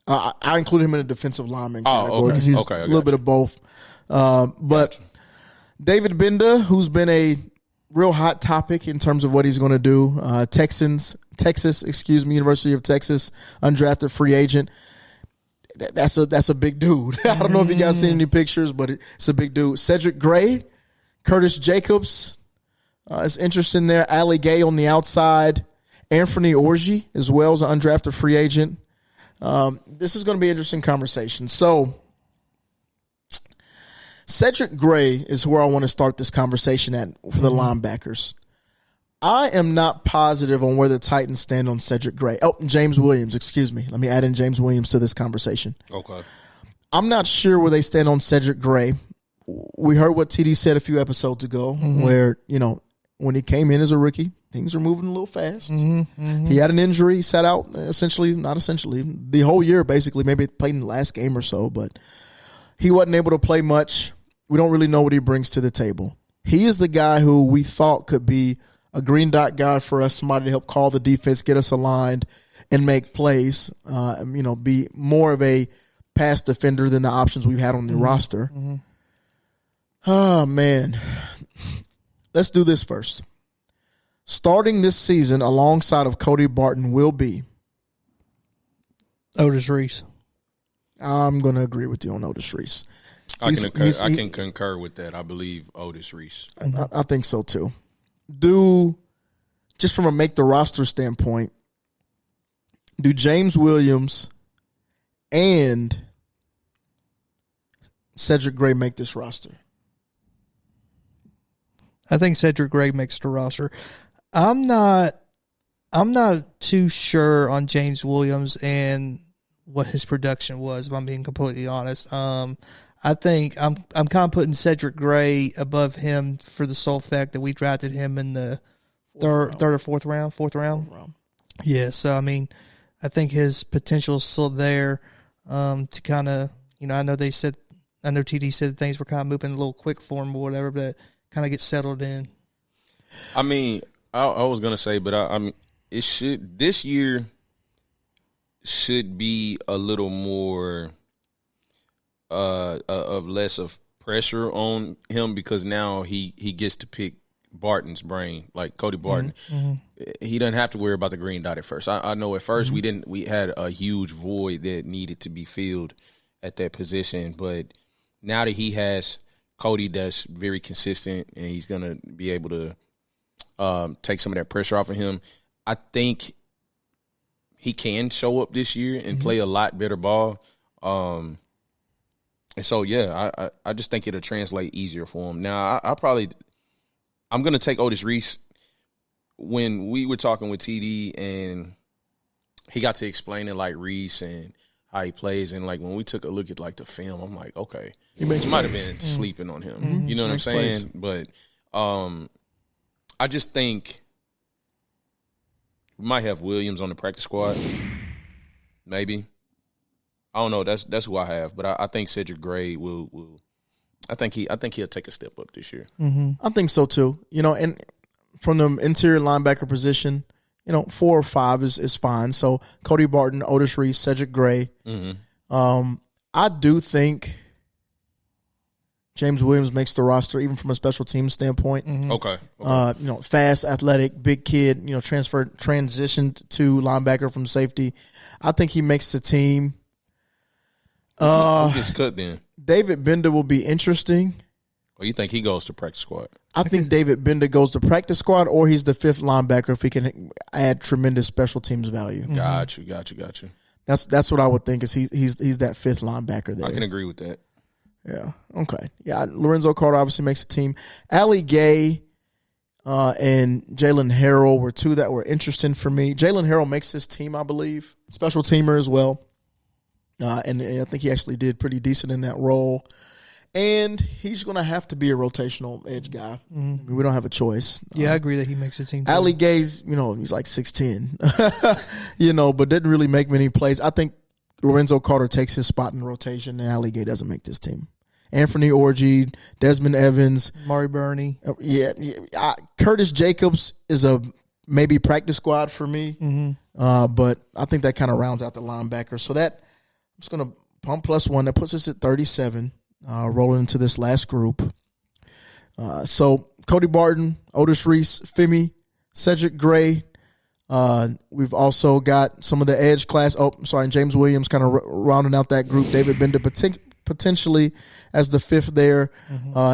I include him in a defensive lineman category okay. because he's Okay, I a little got bit of both. But David Benda, who's been a real hot topic in terms of what he's going to do. University of Texas, undrafted free agent. That's a big dude. I don't know if you guys seen any pictures, but it's a big dude. Cedric Gray, Curtis Jacobs, is interesting there. Ali Gay on the outside. Anthony Orji as well as an undrafted free agent. This is going to be an interesting conversation. So, Cedric Gray is where I want to start this conversation at for the linebackers. I am not positive on where the Titans stand on Cedric Gray. Oh, James Williams, excuse me. Let me add in James Williams to this conversation. Okay. I'm not sure where they stand on Cedric Gray. We heard what TD said a few episodes ago where, when he came in as a rookie, things were moving a little fast. He had an injury, he sat out the whole year basically, maybe played in the last game or so, but he wasn't able to play much. We don't really know what he brings to the table. He is the guy who we thought could be a green dot guy for us, somebody to help call the defense, get us aligned, and make plays, be more of a pass defender than the options we've had on the roster. Oh, man. Let's do this first. Starting this season alongside of Cody Barton will be Otis Reese. I'm going to agree with you on Otis Reese. I can concur with that. I believe Otis Reese. I think so too. Just from a make the roster standpoint, do James Williams and Cedric Gray make this roster? I think Cedric Gray makes the roster. I'm not too sure on James Williams and what his production was, if I'm being completely honest. I think I'm kind of putting Cedric Gray above him for the sole fact that we drafted him in the third or fourth round. Yeah, so I mean, I think his potential is still there to kind of, I know TD said things were kind of moving a little quick for him or whatever, but kind of get settled in. I mean, I was gonna say, but I mean, this year should be a little more of less of pressure on him because now he gets to pick Barton's brain, like Cody Barton. He doesn't have to worry about the green dot at first. I know at first we had a huge void that needed to be filled at that position, but now that he has Cody that's very consistent and he's gonna be able to take some of that pressure off of him, I think he can show up this year and play a lot better ball. And so, yeah, I just think it'll translate easier for him. Now, I'm going to take Otis Reese. When we were talking with TD and he got to explain it like Reese and how he plays, and like when we took a look at like the film, I'm like, okay, he might have been sleeping on him. You know what I'm saying? But I just think we might have Williams on the practice squad, maybe. I don't know. That's who I have, but I think Cedric Gray will. I think he'll take a step up this year. I think so too. You know, and from the interior linebacker position, you know, 4 or 5 is fine. So Cody Barton, Otis Reese, Cedric Gray. I do think James Williams makes the roster, even from a special team standpoint. Okay. You know, fast, athletic, big kid. You know, transitioned to linebacker from safety. I think he makes the team. Who gets cut then? David Bender will be interesting. Or you think he goes to practice squad? I think David Bender goes to practice squad, or he's the 5th linebacker if he can add tremendous special teams value. Got you. That's what I would think. Is he's that 5th linebacker there? I can agree with that. Yeah. Okay. Yeah. Lorenzo Carter obviously makes the team. Ali Gay and Jalen Harrell were 2 that were interesting for me. Jalen Harrell makes this team, I believe, special teamer as well. And I think he actually did pretty decent in that role. And he's going to have to be a rotational edge guy. I mean, we don't have a choice. Yeah, I agree that he makes the team. Ali Gay's, you know, he's like 6'10", you know, but didn't really make many plays. I think Lorenzo Carter takes his spot in the rotation, and Ali Gay doesn't make this team. Anthony Orgy, Desmond Evans. Mari Burney. Curtis Jacobs is a maybe practice squad for me. But I think that kind of rounds out the linebacker. So that – I'm just going to pump +1. That puts us at 37, rolling into this last group. So Cody Barton, Otis Reese, Femi, Cedric Gray. We've also got some of the edge class. James Williams kind of rounding out that group. David Bender potentially as the 5th there.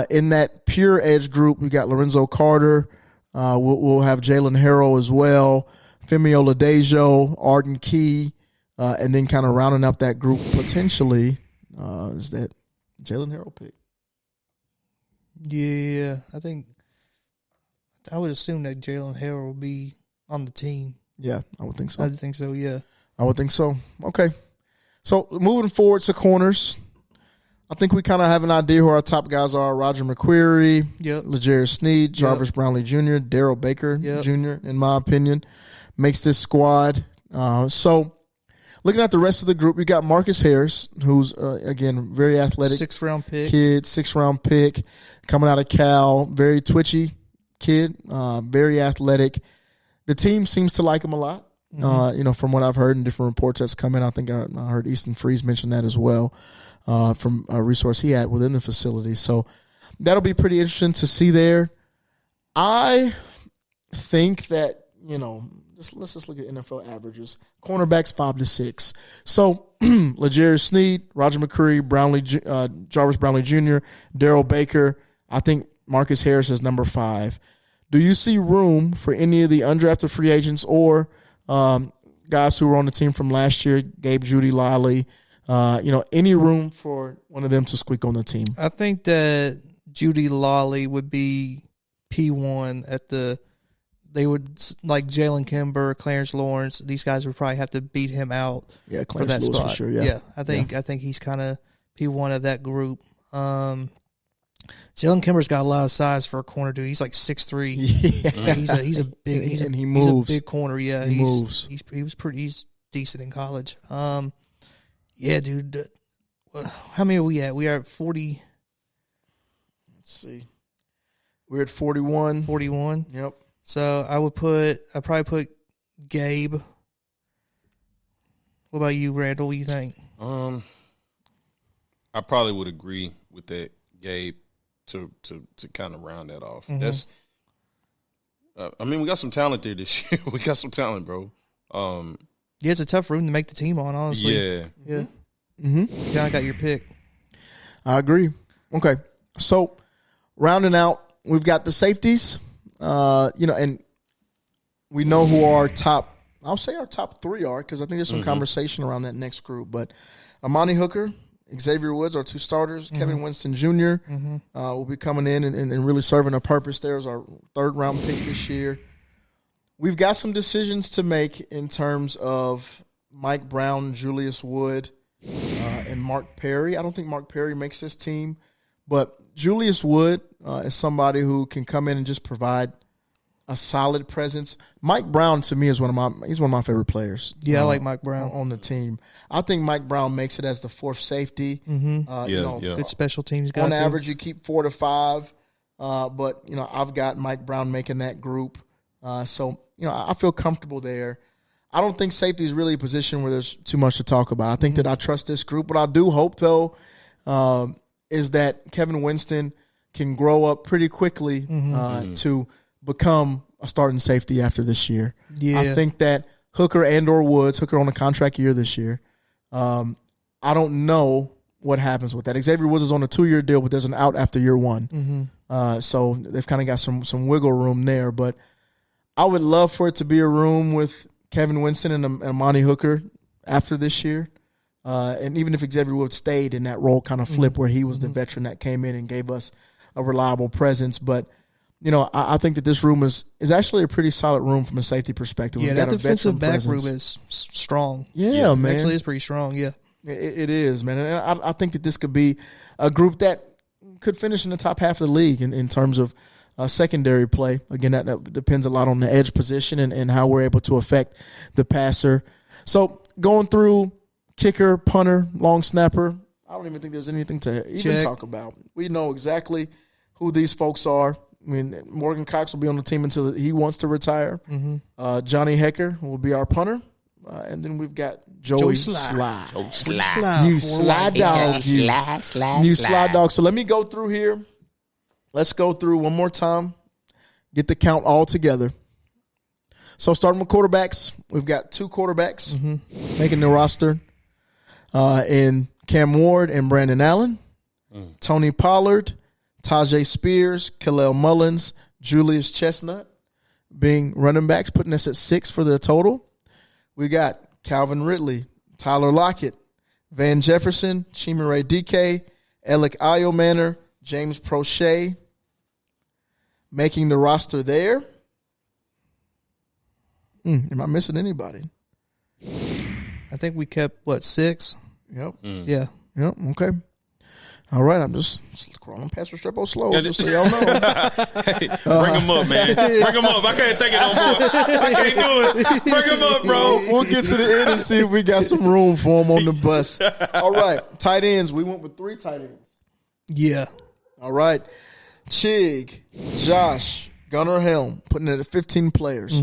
In that pure edge group, we got Lorenzo Carter. We'll have Jalen Harrell as well. Femi Oladejo, Arden Key. And then kind of rounding up that group potentially is that Jalen Harrell pick. Yeah, I would assume that Jalen Harrell will be on the team. Yeah, I would think so. I think so, yeah. I would think so. Okay. So moving forward to corners, I think we kind of have an idea who our top guys are. Roger McQuarrie, L'Jarius Sneed, Jarvis Brownlee Jr., Darrell Baker Jr., in my opinion, makes this squad. So looking at the rest of the group, you got Marcus Harris, who's, again, very athletic. 6th-round pick. Kid, 6th-round pick, coming out of Cal. Very twitchy kid, very athletic. The team seems to like him a lot, you know, from what I've heard in different reports that's come in. I think I heard Easton Freeze mention that as well from a resource he had within the facility. So that'll be pretty interesting to see there. I think that, you know, let's just look at NFL averages. Cornerbacks 5 to 6. So L'Jarius Sneed, Roger McCreary, Jarvis Brownlee Jr., Darrell Baker. I think Marcus Harris is number 5. Do you see room for any of the undrafted free agents or guys who were on the team from last year, Gabe Judy, Liley, you know, any room for one of them to squeak on the team? I think that Judy Liley would be P1 at the – they would – like Jalen Kimber, Clarence Lawrence, these guys would probably have to beat him out for that spot. For sure, yeah. I think he's kind of P1 of that group. Jalen Kimber's got a lot of size for a corner dude. He's like 6'3". Yeah. He's a big he's and he moves. He's a big corner. Yeah, he moves. He's decent in college. Yeah, dude. How many are we at? We are at 40. Let's see. We're at 41. 41. Yep. So I'd probably put Gabe. What about you, Randall? What do you think? I probably would agree with that, Gabe, to kind of round that off. That's, I mean, we got some talent there this year. We got some talent, bro. Yeah, it's a tough room to make the team on, honestly. Yeah. Yeah. You kind of got your pick. I agree. Okay. So, rounding out, we've got the safeties, and we know who our top, I'll say our top 3 are, because I think there's some conversation around that next group. But Amani Hooker, Xavier Woods, our 2 starters. Kevin Winston Jr. Will be coming in and really serving a purpose there as our 3rd-round pick this year. We've got some decisions to make in terms of Mike Brown, Julius Wood, and Mark Perry. I don't think Mark Perry makes this team, but Julius Wood is somebody who can come in and just provide a solid presence. Mike Brown, to me, is one of my favorite players. Yeah, I like Mike Brown on the team. I think Mike Brown makes it as the 4th safety. Good special teams guy. On average, you keep 4 to 5, but I've got Mike Brown making that group. So I feel comfortable there. I don't think safety is really a position where there's too much to talk about. I think that I trust this group. What I do hope, though, is that Kevin Winston can grow up pretty quickly to become a starting safety after this year. Yeah. I think that Hooker or Woods, Hooker on a contract year this year. I don't know what happens with that. Xavier Woods is on a 2-year deal, but there's an out after year 1. So they've kind of got some wiggle room there. But I would love for it to be a room with Kevin Winston and Amani Hooker after this year. And even if Xavier Woods stayed in that role kind of flip where he was the veteran that came in and gave us a reliable presence. But, I think that this room is actually a pretty solid room from a safety perspective. Yeah, We've that got a defensive veteran back presence. room is strong. Yeah, man. Actually, it's pretty strong, yeah. It is, man. And I think that this could be a group that could finish in the top half of the league in terms of secondary play. Again, that depends a lot on the edge position and how we're able to affect the passer. So going through kicker, punter, long snapper, I don't even think there's anything to even talk about. We know exactly who these folks are. I mean, Morgan Cox will be on the team until he wants to retire. Johnny Hecker will be our punter. And then we've got Joey Sly. You slide dog. You slide dog. So let me go through here. Let's go through one more time. Get the count all together. So starting with quarterbacks, we've got 2 quarterbacks making the roster in Cam Ward and Brandon Allen. Tony Pollard, Tajay Spears, Kalel Mullins, Julius Chestnut being running backs, putting us at 6 for the total. We got Calvin Ridley, Tyler Lockett, Van Jefferson, Chimere Dike, Alec Iomanner, James Prochet making the roster there. Am I missing anybody? I think we kept, 6? Yep. Yeah. Yep. Okay. All right. I'm just scrolling past Restrepo slow, just so y'all know. Hey, bring him up, man. Bring him up. I can't take it no more. I can't do it. Bring him up, bro. We'll get to the end and see if we got some room for him on the bus. All right. Tight ends. We went with 3 tight ends. Yeah. All right. Chig, Josh, Gunnar Helm, putting it at 15 players.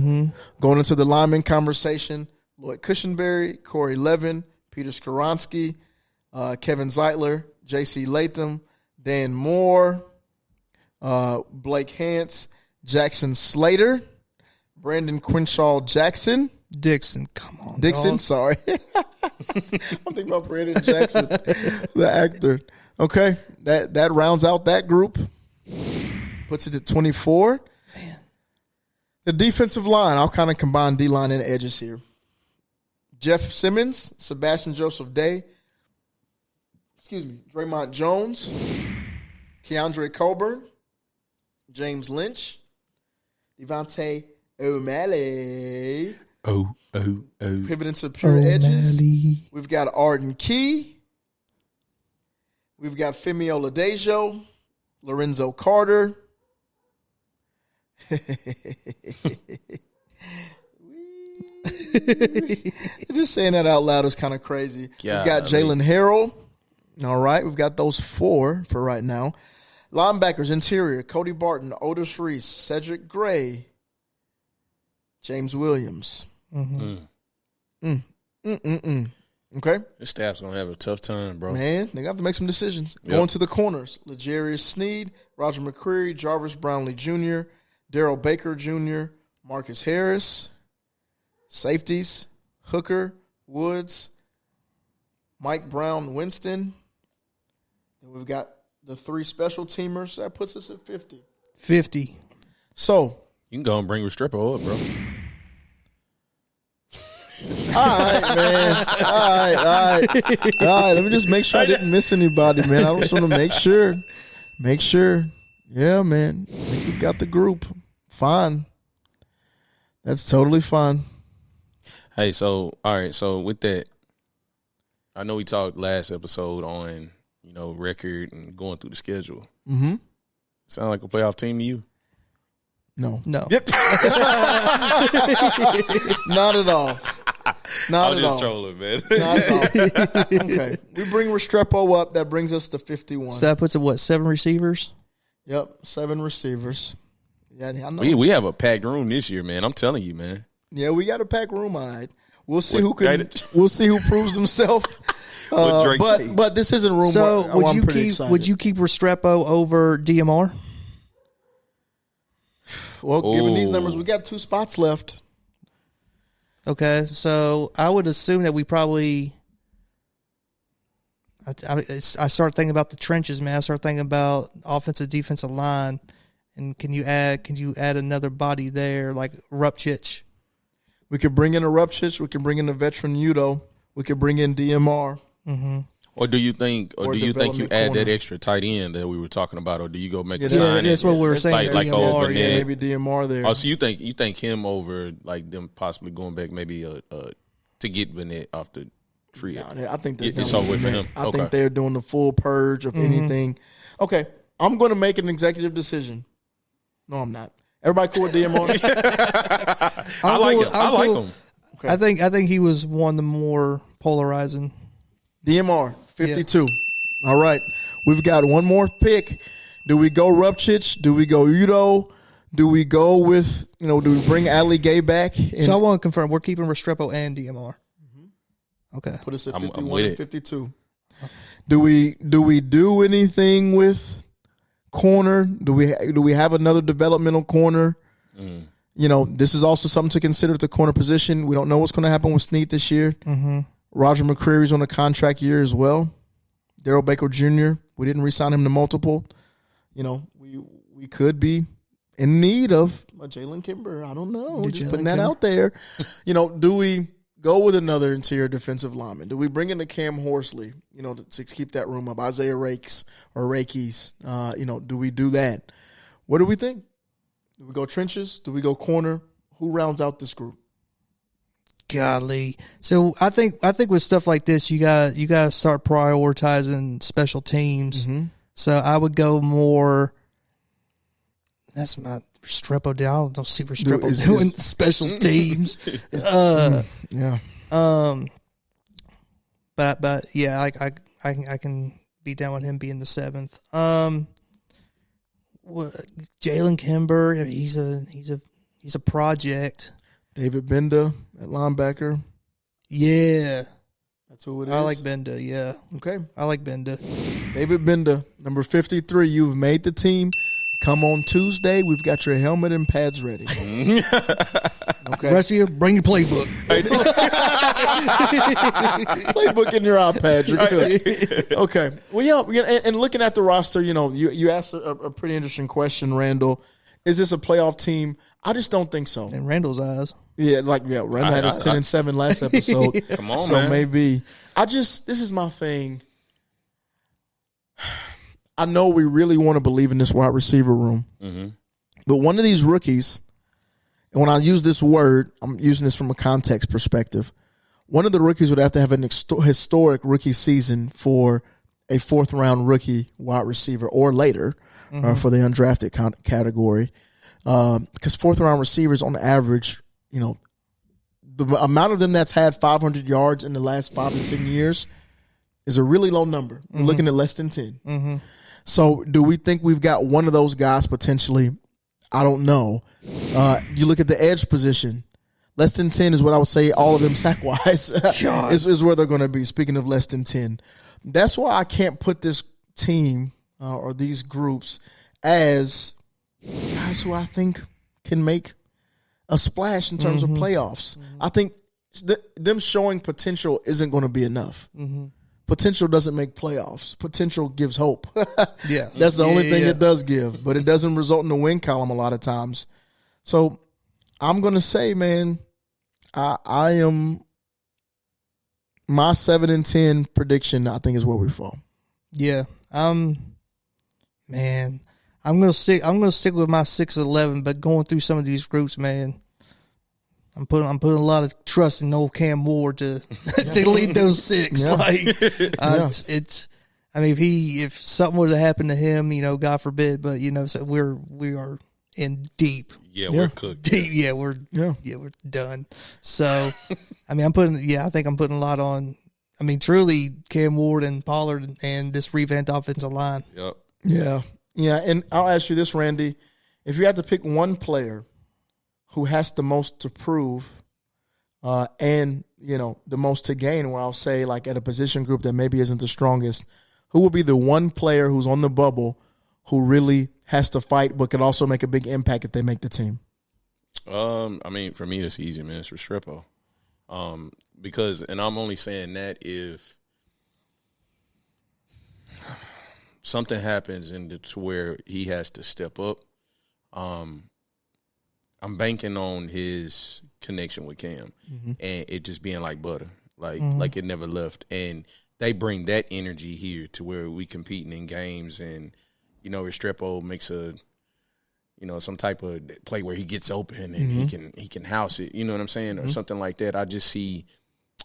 Going into the lineman conversation, Lloyd Cushenberry, Corey Levin, Peter Skoronsky, Kevin Zeitler, J.C. Latham, Dan Moore, Blake Hance, Jackson Slater, Brandon Quinshaw Jackson. Dixon, come on. Dixon, dog. sorry. I'm thinking about Brandon Jackson, the actor. Okay, that rounds out that group. Puts it at 24. Man. The defensive line, I'll kind of combine D-line and edges here. Jeff Simmons, Sebastian Joseph Day, Draymond Jones, Keandre Coburn, James Lynch, Devontae O'Malley. Pivoting to pure edges. We've got Arden Key. We've got Femi Oladejo, Lorenzo Carter. Just saying that out loud is kind of crazy. We've got Jalen Harrell. All right, we've got those 4 for right now. Linebackers, interior, Cody Barton, Otis Reese, Cedric Gray, James Williams. Okay. This staff's gonna have a tough time, bro. Man, they have to make some decisions. Yep. Going to the corners, L'Jarius Sneed, Roger McCreary, Jarvis Brownlee Jr., Darrell Baker Jr., Marcus Harris. Safeties, Hooker, Woods, Mike Brown, Winston. And we've got the 3 special teamers. That puts us at 50. 50. So, You can go and bring Restrepo up, bro. all right, man. All right. Let me just make sure I didn't miss anybody, man. I just want to make sure. Yeah, man. I think we've got the group. Fine. That's totally fine. Hey, so all right, so with that, I know we talked last episode on, record and going through the schedule. Mm-hmm. Sound like a playoff team to you? No. No. Not at all. Not I'm at just all. trolling, man. Not at all. Okay. We bring Restrepo up. That brings us to 51. So that puts it, what, 7 receivers? Yep. 7 receivers. Yeah, I know. we have a packed room this year, man. I'm telling you, man. Yeah, we got a packed room, all right. We'll see What- we'll see who proves himself. What Drake say? But this isn't a room So where would I'm you pretty keep Restrepo over DMR? Well, given these Ooh. numbers, we got 2 spots left. Okay, so I would assume that we probably. I start thinking about the trenches, man. I start thinking about offensive, defensive line, and can you add another body there like Rupchich? We could bring in a Rupchich. We could bring in a veteran Udo. We could bring in DMR. Or do you think you development add corner. that extra tight end that we were talking about, or do you go make a Yeah, sign? that's what we were saying. Like DMR, over yeah. there. Maybe DMR there. Oh, so you think him over like them possibly going back maybe to get Vanette off the free? I think they're It's done over with for that. him. I Okay. think they're doing the full purge of anything. Okay, I'm going to make an executive decision. No, I'm not. Everybody cool with DMR? I like him. I like him. I think he was one of the more polarizing. DMR, 52. All right. We've got one more pick. Do we go Rupchich? Do we go Udo? Do we go with, do we bring Ali Gay back? And So I want to confirm we're keeping Restrepo and DMR. Okay. put us at I'm 51 with and it. 52. Do we do anything with corner? Do we have another developmental corner? This is also something to consider at the corner position. We don't know what's going to happen with Snead this year. Mm-hmm. Roger McCreary's on a contract year as well. Darrell Baker Jr., we didn't re-sign him to multiple. We could be in need of a Jalen Kimber. I don't know. Just Jalen putting that Kimber. out there. Do we go with another interior defensive lineman? Do we bring in the Cam Horsley, to keep that room up? Isaiah Rakes or Rakeys. Do we do that? What do we think? Do we go trenches? Do we go corner? Who rounds out this group? Golly. So I think with stuff like this, you got to start prioritizing special teams. Mm-hmm. So I would go more. That's my Restrepo deal. I don't see Restrepo Is- doing is- special teams. Yeah. But yeah, I can be down with him being the 7th. Jalen Kimber, he's a project. David Benda at linebacker. Yeah, That's who it is. I like Benda. Yeah, Okay. I like Benda. David Benda, number 53. You've made the team. Come on Tuesday. We've got your helmet and pads ready. Okay. Rest of you, bring your playbook. Playbook in your iPad. You're good. Okay. Well, and looking at the roster, you asked a pretty interesting question, Randall. Is this a playoff team? I just don't think so. In Randall's eyes. Randall had us 10-7 last episode. Come on, so man. maybe. this is my thing. I know we really want to believe in this wide receiver room. Mm-hmm. But one of these rookies, and when I use this word, I'm using this from a context perspective. One of the rookies would have to have an historic rookie season for a 4th-round rookie wide receiver or later for the undrafted category. Because 4th-round receivers on average, the amount of them that's had 500 yards in the last 5 to 10 years is a really low number. We're looking at less than 10. So do we think we've got one of those guys potentially? I don't know. You look at the edge position. Less than 10 is what I would say all of them sack-wise is where they're going to be, speaking of less than 10. That's why I can't put this team or these groups as guys who I think can make a splash in terms of playoffs. I think them showing potential isn't going to be enough. Potential doesn't make playoffs. Potential gives hope. Yeah. That's the only thing it does give, but it doesn't result in the win column a lot of times. So I'm going to say, man, I am my 7-10 prediction, I think, is where we fall. Yeah. Man, I'm gonna stick with my 6-11, but going through some of these groups, man, I'm putting a lot of trust in old Cam Ward to to lead those six. Yeah. Like Yeah. it's I mean if something were to happen to him, God forbid, but so we are in deep. Yeah, we're cooked. Deep, yeah, we're done. So I mean I think I'm putting a lot on truly Cam Ward and Pollard and this revamped offensive line. Yep. Yeah. Yeah. And I'll ask you this, Randy. If you had to pick one player who has the most to prove and, the most to gain, where I'll say like at a position group that maybe isn't the strongest, who will be the one player who's on the bubble who really has to fight but could also make a big impact if they make the team? For me, it's easy, man. It's Restrepo. Because, and I'm only saying that if something happens to where he has to step up, I'm banking on his connection with Cam and it just being like butter, like it never left. And they bring that energy here to where we competing in games, and Restrepo makes some type of play where he gets open and he can house it. You know what I'm saying, or something like that. I just see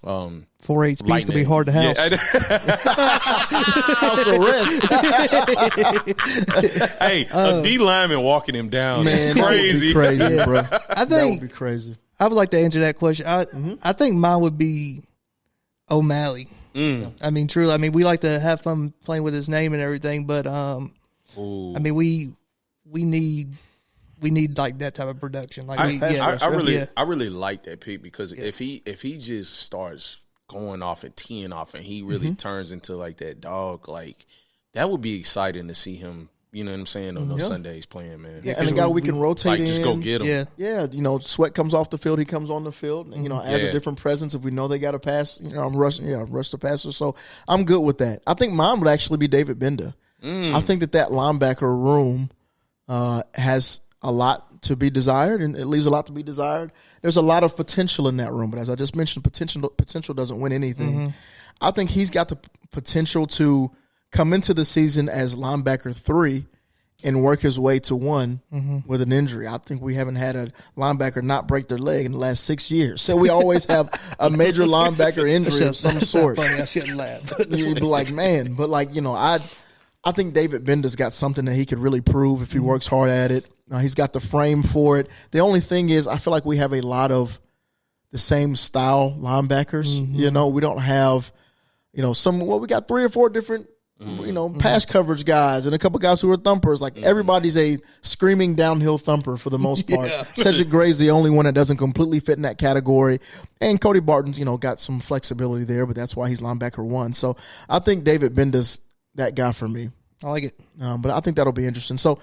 4-8 speed's gonna be hard to house. House arrest. Hey, a D lineman walking him down is crazy. That would be crazy, bro. I That think would be crazy. I would like to answer that question. I think mine would be O'Malley. Truly. We like to have fun playing with his name and everything, but we need like that type of production. Like I really like that pick, because if he just starts going off and teeing off and he really turns into like that dog, like that would be exciting to see him. You know what I'm saying, on those Sundays playing, man. Yeah, and a guy we can rotate like in. just go get him. Yeah. Sweat comes off the field, he comes on the field, and adds a different presence. If we know they got to pass, I'm rushing. Yeah, rush the passer. So I'm good with that. I think mine would actually be David Benda. I think that linebacker room has a lot to be desired, and it leaves a lot to be desired. There's a lot of potential in that room, but as I just mentioned, potential doesn't win anything. I think he's got the potential to come into the season as linebacker 3 and work his way to 1 with an injury. I think we haven't had a linebacker not break their leg in the last 6 years. So we always have a major linebacker injury of some sort. Funny, I shouldn't laugh. You'd be like, man, but I think David Benda's got something that he could really prove if he works hard at it. He's got the frame for it. The only thing is, I feel like we have a lot of the same style linebackers. We don't have, we got 3 or 4 different, pass coverage guys and a couple guys who are thumpers. Like everybody's a screaming downhill thumper for the most part. Cedric Gray's the only one that doesn't completely fit in that category. And Cody Barton's, got some flexibility there, but that's why he's linebacker 1. So I think David Benda's that guy for me. I like it. But I think that'll be interesting. So,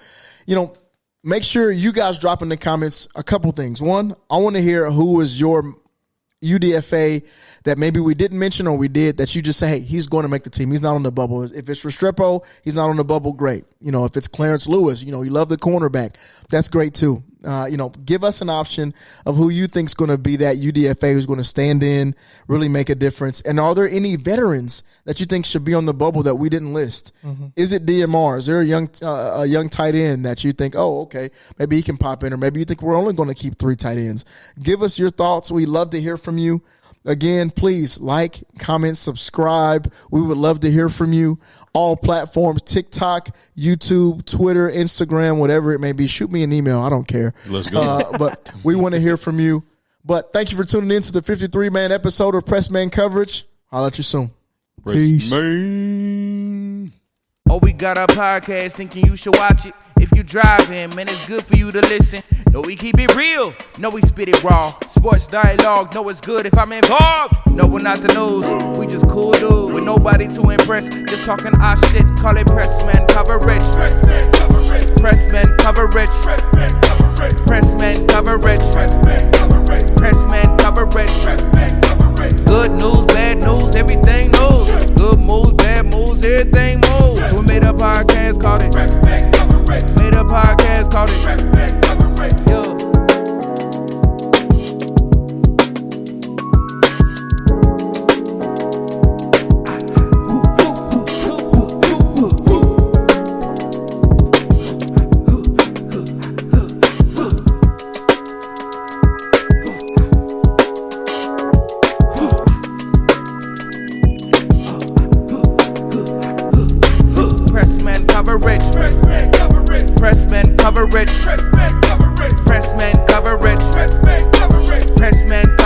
make sure you guys drop in the comments a couple things. One, I want to hear who is your UDFA that maybe we didn't mention or we did that you just say, hey, he's going to make the team. He's not on the bubble. If it's Restrepo, he's not on the bubble, great. If it's Clarence Lewis, you love the cornerback. That's great too. Give us an option of who you think is going to be that UDFA who's going to stand in, really make a difference. And are there any veterans that you think should be on the bubble that we didn't list? Is it DMR? Is there a young tight end that you think, oh, okay, maybe he can pop in, or maybe you think we're only going to keep 3 tight ends? Give us your thoughts. We'd love to hear from you. Again, please like, comment, subscribe. We would love to hear from you. All platforms, TikTok, YouTube, Twitter, Instagram, whatever it may be. Shoot me an email. I don't care. Let's go. But we want to hear from you. But thank you for tuning in to the 53-man episode of Press Man Coverage. I'll let you soon. Peace. Man. Oh, we got our podcast, thinking you should watch it. If you driving, man, it's good for you to listen. No, we keep it real. No, we spit it raw. Sports dialogue. No, it's good if I'm involved. No, we're not the news. We just cool dude with nobody to impress. Just talking our shit. Call it pressman coverage. Pressman coverage. Pressman coverage. Pressman coverage. Pressman coverage. Pressman coverage. Pressman coverage. Pressman coverage. Good news, bad news, everything news. Good moves, bad moves, everything moves. So we made a podcast called it Pressman Coverage. Made a podcast called it Pressman Coverage. Yo. Pressman coverage. Pressman coverage. Pressman coverage. Pressman coverage. Pressman coverage. Pressman coverage. Pressman